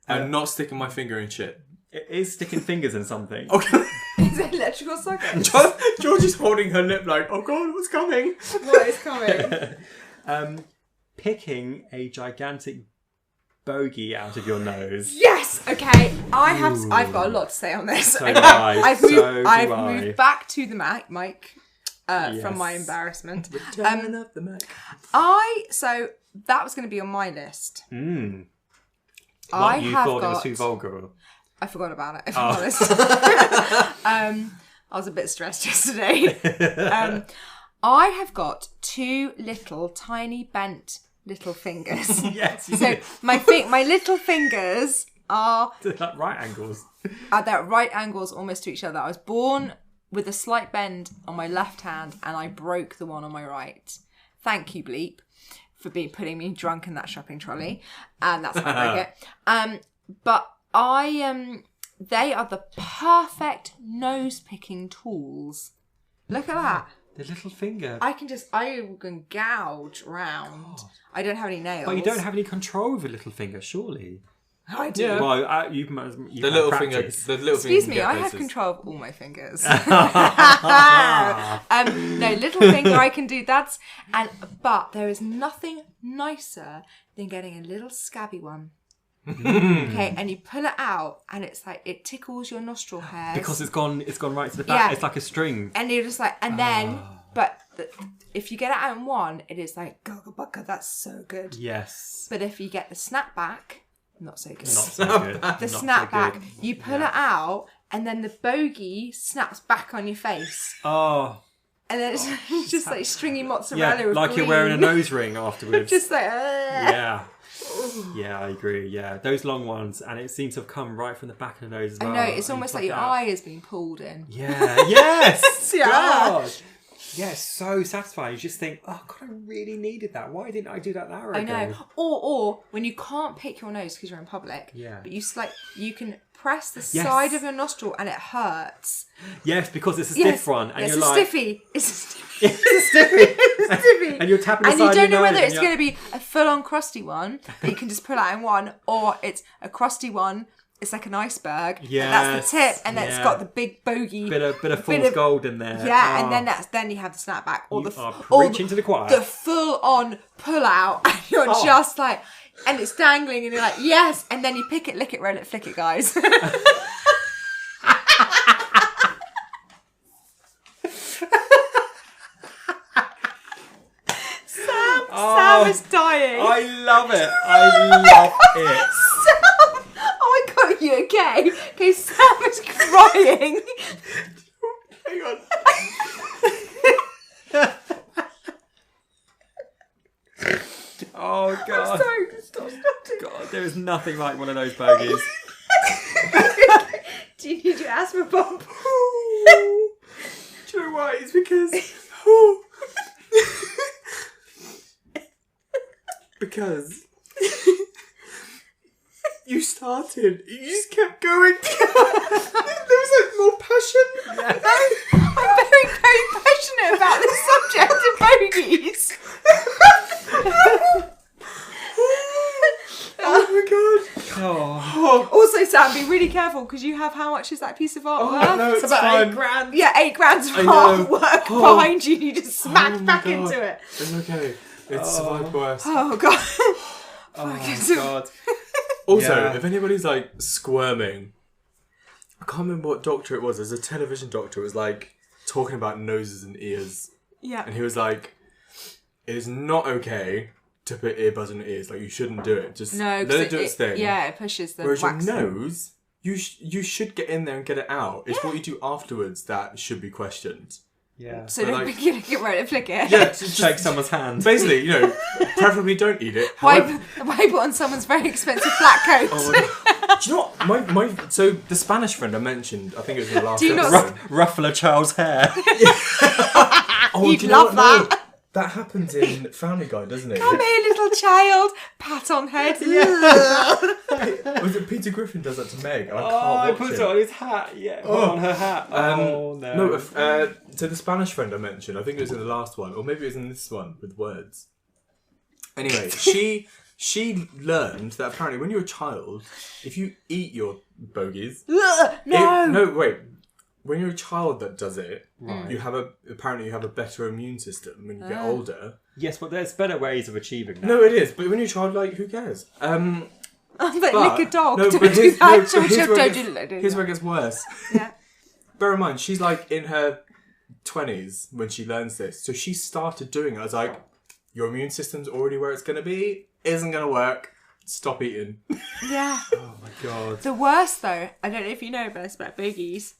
not sticking my finger in shit.
It is sticking fingers in something.
Okay.
It's an electrical socket.
Georgie's holding her lip like, oh God, what's coming?
What is coming?
Picking a gigantic bogey out of your nose.
Yes. Okay. I've got a lot to say on this.
So do I.
I've moved back to the mic from my embarrassment.
Return of the mic.
So that was going to be on my list.
You
I
thought it was too vulgar.
I forgot about it, if I'm honest. I was a bit stressed yesterday. I have got 2 little tiny bent little fingers.
Yes.
So my little fingers are
at right angles.
At their right angles almost to each other. I was born with a slight bend on my left hand and I broke the one on my right. Thank you, Bleep, for putting me drunk in that shopping trolley. And that's how I broke it. But they are the perfect nose-picking tools. Look at that.
The little finger.
I can gouge round. God. I don't have any nails.
But you don't have any control over little finger, surely.
I do.
Yeah.
Well, you've
the little finger. The little
Excuse
finger.
me, I have control of all my fingers. No, little finger I can do. But there is nothing nicer than getting a little scabby one. Okay, and you pull it out, and it's like it tickles your nostril hairs
because it's gone right to the back. Yeah. It's like a string,
and you're just like, and then, but if you get it out in one, it is like, go, that's so good.
Yes.
But if you get the snapback, not so good.
Not so good.
The snapback, you pull it out, and then the bogey snaps back on your face.
Oh.
And then it's just like stringy mozzarella.
Yeah, like green. You're wearing a nose ring afterwards.
Just like,
yeah. Yeah, I agree. Yeah, those long ones, and it seems to have come right from the back of the nose as well.
I know, it's almost like your eye has been pulled in.
Yeah, yes!
Yeah.
God. Yeah, it's so satisfying. You just think, oh, God, I really needed that. Why didn't I do that hour ago?
I know. Or when you can't pick your nose because you're in public, but you can press the side of your nostril and it hurts.
Yes, because it's a stiff one. And
it's
you're
a
like...
stiffy. It's a stiffy.
It's a stiffy. And you're tapping the side of your nose.
And you don't know whether it's going to be a full-on crusty one that you can just pull out in one, or it's a crusty one. It's like an iceberg. Yeah, that's the tip, and then it's got the big bogey.
Bit of fool's gold in there.
Yeah, and then you have the snapback, or
preaching to the choir.
The full-on pull out, and you're just like, and it's dangling, and you're like, yes, and then you pick it, lick it, roll it, flick it, guys. Sam is dying.
I love it. I love it.
Sam! Oh my God, are you okay? Okay, Sam is crying.
Hang on.
Oh God.
I'm sorry, stop.
God, there is nothing like one of those bogies.
Do you need your asthma pump?
Do you know why? It's because... Because you started, you just kept going. There was like more passion.
Yeah. I'm very, very passionate about the subject of bogies.
Oh my God.
Oh.
Also, Sam, be really careful because you have, how much is that piece of art worth?
No, it's
about
fine.
£8,000. Yeah, £8,000 of artwork behind you. You just smacked back into it.
It's okay. It's survived worse.
Oh God.
Oh my God.
Also, if anybody's like squirming, I can't remember what doctor it was. There's a television doctor who was like talking about noses and ears.
Yeah.
And he was like, it is not okay to put earbuds in your ears. Like, you shouldn't do it. Just let it do its thing.
Yeah, it pushes the
Whereas
wax.
your nose, you should get in there and get it out. It's what you do afterwards that should be questioned.
Yeah.
So don't get ready to flick it.
Yeah,
just shake someone's hand.
Basically, preferably don't eat it.
Wipe it on someone's very expensive black coat.
Do you know what? So the Spanish friend I mentioned, I think it was in the last episode.
Ruffle a child's hair.
You'd love that.
No. That happens in Family Guy, doesn't it?
Come here, little child. Pat on head.
Yeah. Was it Peter Griffin does that to Meg? I can't watch
it on his hat. Yeah, on her hat.
No. So the Spanish friend I mentioned, I think it was in the last one, or maybe it was in this one with words. Anyway, she learned that apparently when you're a child, if you eat your bogies, when you're a child that does it, you have a better immune system when you get older.
Yes, but there's better ways of achieving that.
No, it is. But when you're a child, like, who cares?
But lick a dog.
No, but here's where it gets worse.
Yeah.
Bear in mind, she's like in her 20s when she learns this. So she started doing it. I was like, your immune system's already where it's going to be. Isn't going to work. Stop eating.
Yeah.
Oh my God.
The worst though, I don't know if you know this about bogies.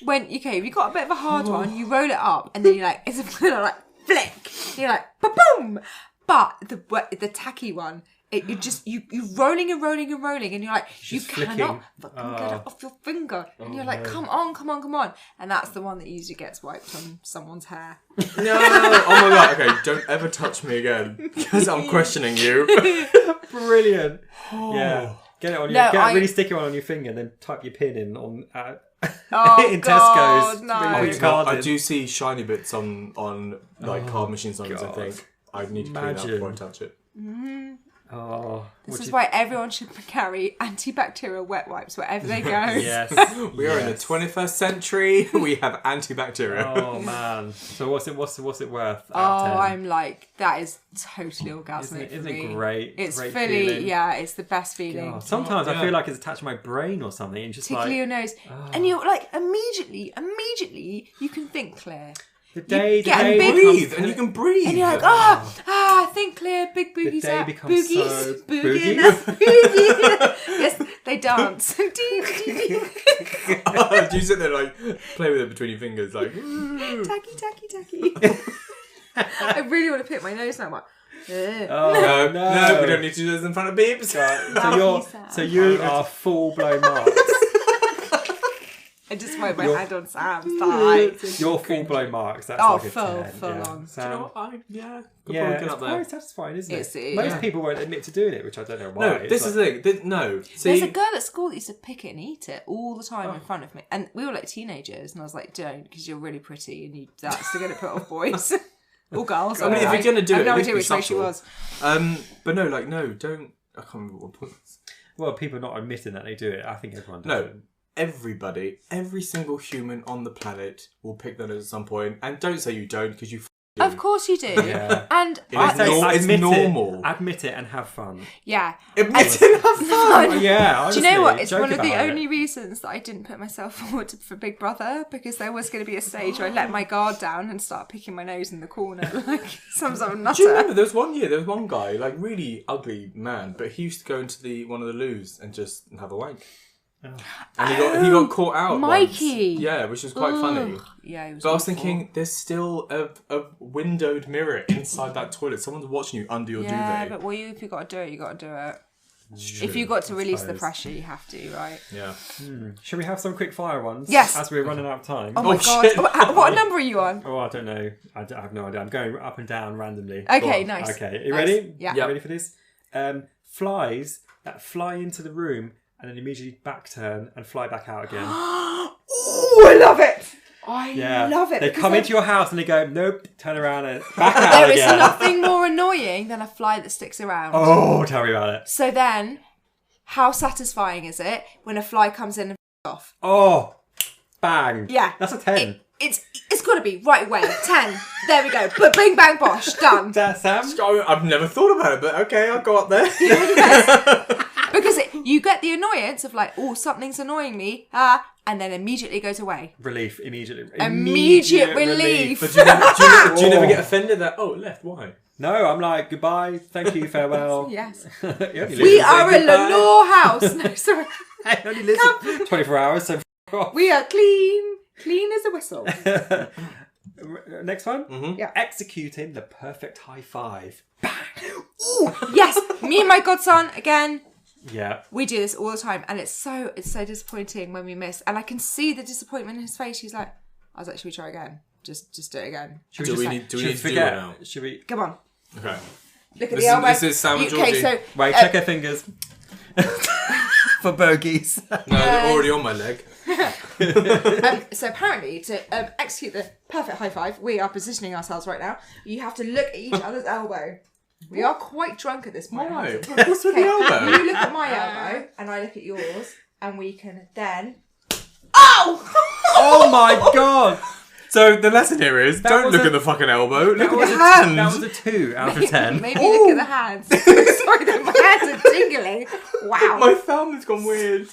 if you got a bit of a hard one, you roll it up, and then you're like, it's a like flick. You're like, boom. But the tacky one, you rolling and rolling and rolling, and you're like, you cannot fucking get it off your finger, and you're like, come on, and that's the one that usually gets wiped on someone's hair.
No, oh my god, okay, don't ever touch me again, because I'm questioning you.
Brilliant. Yeah, get it on get a really sticky one on your finger, and then type your pin in on. In
God,
Tesco's.
No.
I do see shiny bits on like card machines sometimes. I think I need to clean up before I touch it.
Mm-hmm.
Oh,
this is why everyone should carry antibacterial wet wipes wherever they go.
Yes.
We are in the 21st century. We have antibacterial.
Oh man. So what's it worth?
I'm like, that is totally orgasmic.
Isn't it great?
It's
great
fully,
feeling?
yeah, it's the best feeling.
God. Sometimes I feel like it's attached to my brain or something, and just
tickle your nose, and you're like immediately you can think clear.
The day
breathe, and you can breathe,
and you're like, think clear, big boogies out, boogies,
so
boogie. Yes, they dance.
Do you sit there like play with it between your fingers, like
tacky? I really want to pick my nose now, but.
No, we don't need to do this in front of beeps.
So you are full blown marks.
I just wiped my hand on Sam's thigh.
You're full blown marks. That's
like
a 10.
Full on.
Do you know what?
It's quite satisfying, isn't it? Most people won't admit to doing it, which I don't know why.
No, this is the thing. No. See,
there's a girl at school that used to pick it and eat it all the time in front of me. And we were like teenagers, and I was like, don't, because you're really pretty, and that's going to put off boys. Or girls.
I mean, if you're going to do it,
I have no idea which way she was.
But no, don't. I can't remember what point.
Well, people not admitting that they do it. I think everyone does it.
Everybody, every single human on the planet will pick that at some point. And don't say you don't, because you do.
Of course you do.
Yeah.
And
it's normal.
Admit it and have fun.
Yeah.
Admit it and have fun.
Yeah, honestly,
do you know what? It's one of the only reasons that I didn't put myself forward for Big Brother, because there was going to be a stage where I let my guard down and start picking my nose in the corner like some sort of nutter.
Do you remember there was one guy, like really ugly man, but he used to go into one of the loos and just have a wank. Oh. And he got caught out.
Mikey.
Once. Yeah, which was quite funny.
Yeah, he was.
But I was thinking, there's still a windowed mirror inside that toilet. Someone's watching you under your duvet.
Yeah, but if you got to do it, you got to do it. If you got to release the pressure, you have to, right?
Yeah.
Should we have some quick fire ones?
Yes.
As we're running out of time.
Oh my god!
Shit.
What number are you on?
Oh, I don't know. I have no idea. I'm going up and down randomly.
Okay, nice.
Okay, are you ready?
Yeah.
You ready for this? Flies that fly into the room and then immediately back turn and fly back out again.
Oh, I love it! I love it.
They come into your house and they go, nope, turn around and back out again.
There is nothing more annoying than a fly that sticks around.
Oh, tell me about it.
So then, how satisfying is it when a fly comes in and off?
Oh, bang.
Yeah.
That's a 10.
It's got to be right away. 10. There we go. But bing, bang, bosh. Done.
Sam?
I've never thought about it, but okay, I'll go up there.
Because you get the annoyance of like, oh, something's annoying me, and then immediately goes away.
Relief, immediately.
Immediate relief.
But do you never get offended that, oh, it left, why?
No, I'm like, goodbye, thank you, farewell.
Yes.
We
are in Lenore House. No, sorry.
I only live 24 hours, so off.
We are clean as a whistle.
Next one?
Mm-hmm.
Yeah.
Executing the perfect high five. Bang!
Ooh, yes, me and my godson, again.
Yeah.
We do this all the time, and it's so disappointing when we miss. And I can see the disappointment in his face. He's like, I was like, should we try again? Just do it again.
Do we need to do it now?
Should we?
Come on.
Okay.
Look at the elbow.
This is Sam and Georgie.
Okay, so...
Wait, check her fingers. For bogeys.
No, they're already on my leg.
So apparently, to execute the perfect high five, we are positioning ourselves right now. You have to look at each other's elbow. We are quite drunk at this point.
Why? What's with the elbow?
You look at my elbow, and I look at yours, and we can then... Oh!
Oh my god!
So the lesson here is, don't look at the fucking elbow, look at the
hand.
hand.
That was a 2 out of 10.
Maybe look at the hands. Sorry, my hands are tingling. Wow.
My thumb has gone weird.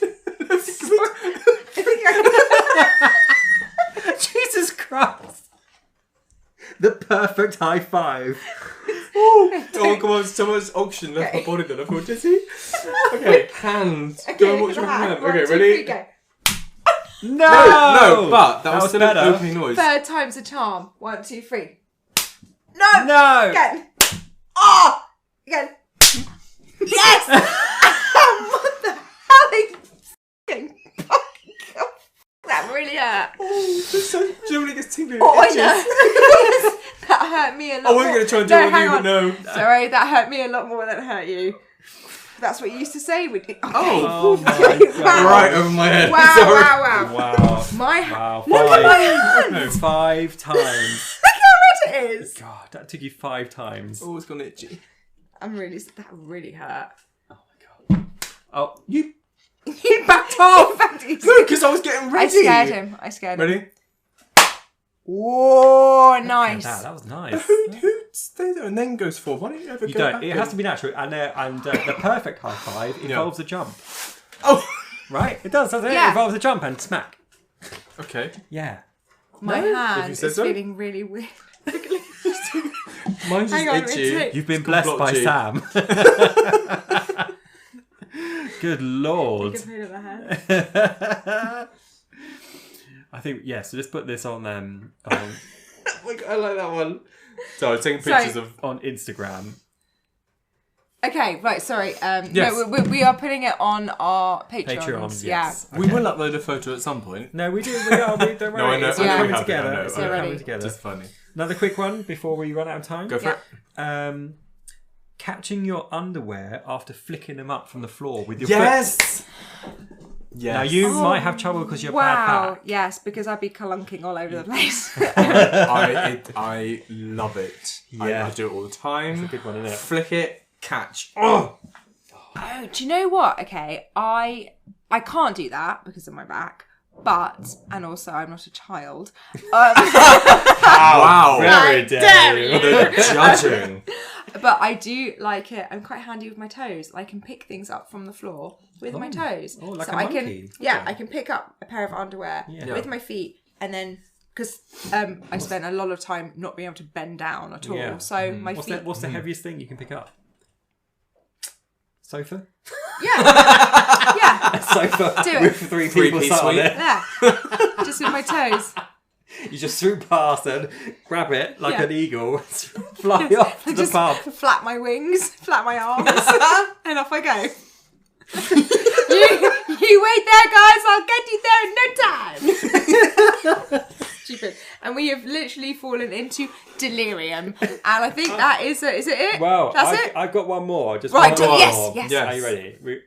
Jesus Christ. The perfect high five.
Oh, come on, so much oxygen left my body then I feel dizzy. Okay, hands.
Okay,
Go and watch your hand. Okay, ready?
2, 3, go.
No, but that was still
better.
an opening noise.
Third time's a charm. 1, 2, 3. No!
No!
Again. Oh! Again. Yes! What the hell are you fucking that really hurt.
So Germany gets tingling.
Oh, I know. That hurt me a lot
I wasn't going to try and do it with you, but no.
Sorry, that hurt me a lot more than it hurt you. That's what you used to say. Okay.
Oh my God.
Wow.
Right over my head.
Wow,
Sorry.
wow.
Wow.
My
Look
at my hands.
5 times.
Look how red it is.
God, that took you 5 times.
Oh, it's gone itchy.
That really hurt.
Oh my God. Oh,
You
backed off.
no, because I was getting ready.
I scared him.
Ready?
Whoa, nice.
that was nice.
Who stays there and then goes forward? Why don't you ever
You
go
don't.
back?
It has to be natural, and the perfect high five involves a jump.
Oh,
Right? It does, doesn't it?
Yeah.
It involves a jump and smack.
okay.
Yeah.
My
No,
hand
if you
is
said so.
feeling really weird.
Mine's just
Hang on,
itchy.
it's
You've been
It's
blessed by
blotchy.
Sam. Good Lord.
Good pain in the hand.
I think, so just put this on
I like that one. So I was taking pictures of.
on Instagram.
Okay, right, sorry.
Yes.
No, we are putting it on our Patreon.
Patreon,
Yeah.
yes.
We will upload a photo at some point.
No, we do. We are. Don't worry.
No, I know.
It's
I know
all
we
coming
have it,
together.
I know,
It's
I
all
know.
coming together.
Just funny.
Another quick one before we run out of time.
Go for it.
Catching your underwear after flicking them up from the floor with your
Yes. Yes.
Now you might have trouble because you're bad back.
Yes, because I'd be calunking all over the place.
I love it.
Yeah.
I do it all the time.
It's a good one, isn't it?
Flick it, catch. Oh.
Oh, do you know what? Okay, I can't do that because of my back, but and also I'm not a child.
Wow.
Very dare you.
The judging.
But I do like it. I'm quite handy with my toes. I can pick things up from the floor with my toes.
Oh, like
so
a
I
monkey.
can, I can pick up a pair of underwear
Yeah.
with my feet, and then because I spent a lot of time not being able to bend down at all.
Yeah.
So my feet.
What's the heaviest thing you can pick up? Sofa?
Yeah, yeah,
A sofa
Do it.
with 3 people
Three-piece
sat on
suite.
it.
yeah. Just with my toes.
You just swoop past and grab it like
Yeah.
an eagle, fly off to the
Just
pub.
flap my wings, flap my arms, and off I go. you wait there, guys. I'll get you there in no time. Stupid. And we have literally fallen into delirium. And I think that is it. Is it it?
Well,
That's it.
I've got one more. Just
Right,
one more.
yes, yes.
Yes.
Are you ready?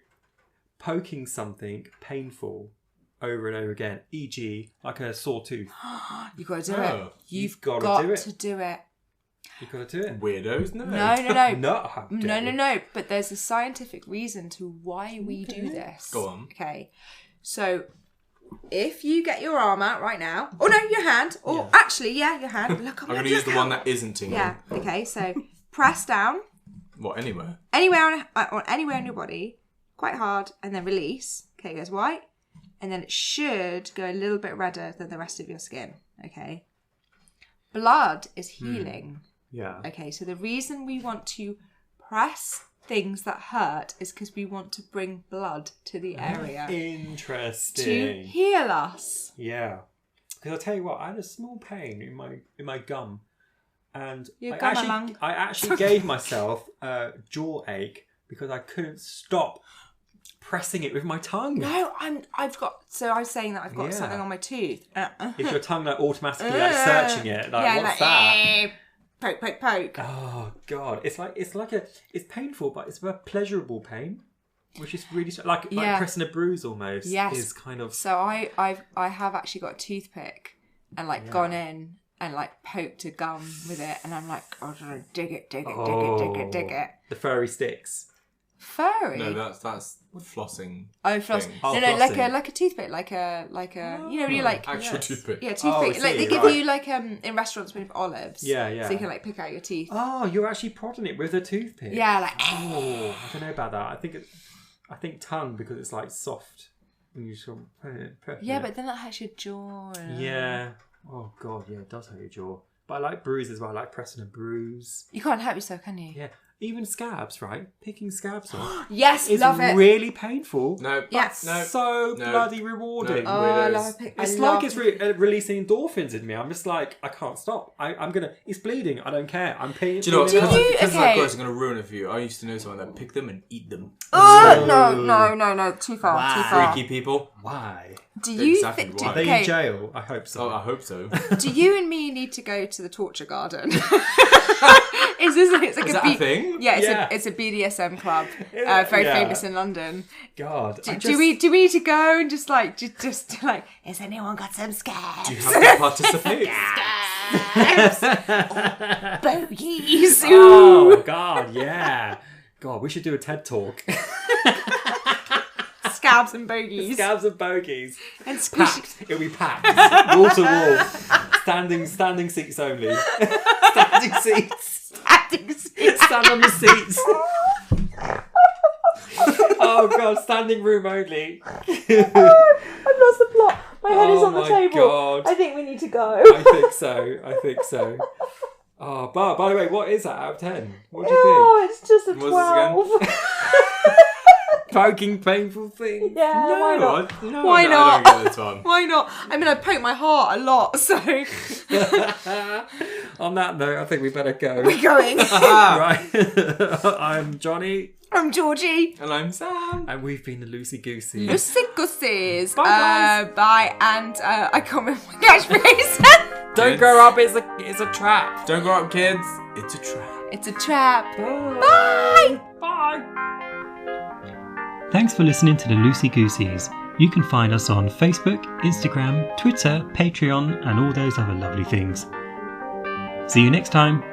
Poking something painful over and over again, e.g., like a sore tooth.
You've got to do
Oh.
it. You've
gotta
got
do it.
to do it.
You've got to do it.
Weirdos, no.
No.
How dare you.
No. But there's a scientific reason to why we do this.
Go on.
Okay. So, if you get your arm out right now, or no, your hand, or
Yeah.
actually, your hand. Look,
I'm going to use the one that isn't tingling.
Yeah. Okay. So press down
What, anywhere?
anywhere on your body, quite hard, and then release. Okay, it goes white, and then it should go a little bit redder than the rest of your skin. Okay. Blood is healing.
Yeah.
Okay, so the reason we want to press things that hurt is because we want to bring blood to the area
Interesting.
to heal us.
Yeah. Because I'll tell you what, I had a small pain in my gum. And
Your
I
gum-a-lung.
actually gave myself a jaw ache because I couldn't stop pressing it with my tongue.
No, I've got. So I was saying that I've got
Yeah.
something on my tooth.
Is your tongue like automatically like searching it? Like,
yeah,
what's
like
that?
poke.
Oh God, it's painful, but it's a pleasurable pain, which is really like
Yeah.
pressing a bruise almost.
Yes.
Is kind of.
So I have actually got a toothpick and gone in and poked a gum with it, and I'm like, oh, dig it.
The furry sticks.
Furry.
No, that's flossing.
Oh, floss.
thing.
Oh,
No,
flossing.
like a toothpick, like a you know, you like
Actual toothpick.
yeah,
Oh, I
toothpick. Like
see,
they give
right.
you in restaurants with olives.
Yeah.
So you can pick out your teeth.
Oh, you're actually prodding it with a toothpick.
Yeah, like
Oh, I don't know about that. I think tongue because it's like soft when you sort of press
yeah,
it.
but then that hurts your jaw.
Yeah. Oh God, yeah, it does hurt your jaw. But I like bruise as well. I like pressing a bruise.
You can't help yourself, can you?
Yeah. even scabs, right? Picking scabs off.
Yes,
is
love it.
really painful.
No.
Yes.
No.
So bloody rewarding.
No.
Oh, I love it.
It's like it's releasing endorphins in me. I'm just like, I can't stop. I'm gonna. It's bleeding. I don't care. I'm paying.
Do you know what? Because of that guys are going to ruin it for you. I used to know someone that picked them and eat them.
Oh, no. Too far.
Wow.
Too far.
Freaky people.
Why?
Do you
Exactly
think...
why.
Are they in jail? I hope so.
Oh, I hope so.
Do you and me need to go to the torture garden? Is
that a thing?
Yeah, it's a BDSM club, very famous in London.
God,
Do we need to go and just like, has anyone got some scabs?
Do you have to participate?
Bogies.
Oh God, yeah. God, we should do a TED talk.
Scabs and bogies.
Scabs and bogies.
And
packed. It'll be packed. Wall to wall. Standing seats only. Standing seats. Stand on the seats. Oh God, standing room only.
I've lost the plot. My head is on the table.
God.
I think we need to go.
I think so. Oh, but by the way, what is that out of 10? What do you think?
Oh, it's just a
What
12.
Poking painful thing.
Yeah, why not?
Why not? I don't get this one.
Why not? I mean, I poke my heart a lot, so...
On that note, I think we better go.
We're going.
Right. I'm Jonny.
I'm Georgie.
And I'm Sam.
And we've been the Loosey Goosies.
Loosey Goosies.
Bye, guys.
Bye. And I can't remember my catchphrase.
Don't grow up, it's a trap.
Don't grow up, kids. It's a trap.
It's a trap.
Bye.
Bye.
Thanks for listening to the Loosey Goosies. You can find us on Facebook, Instagram, Twitter, Patreon, and all those other lovely things. See you next time.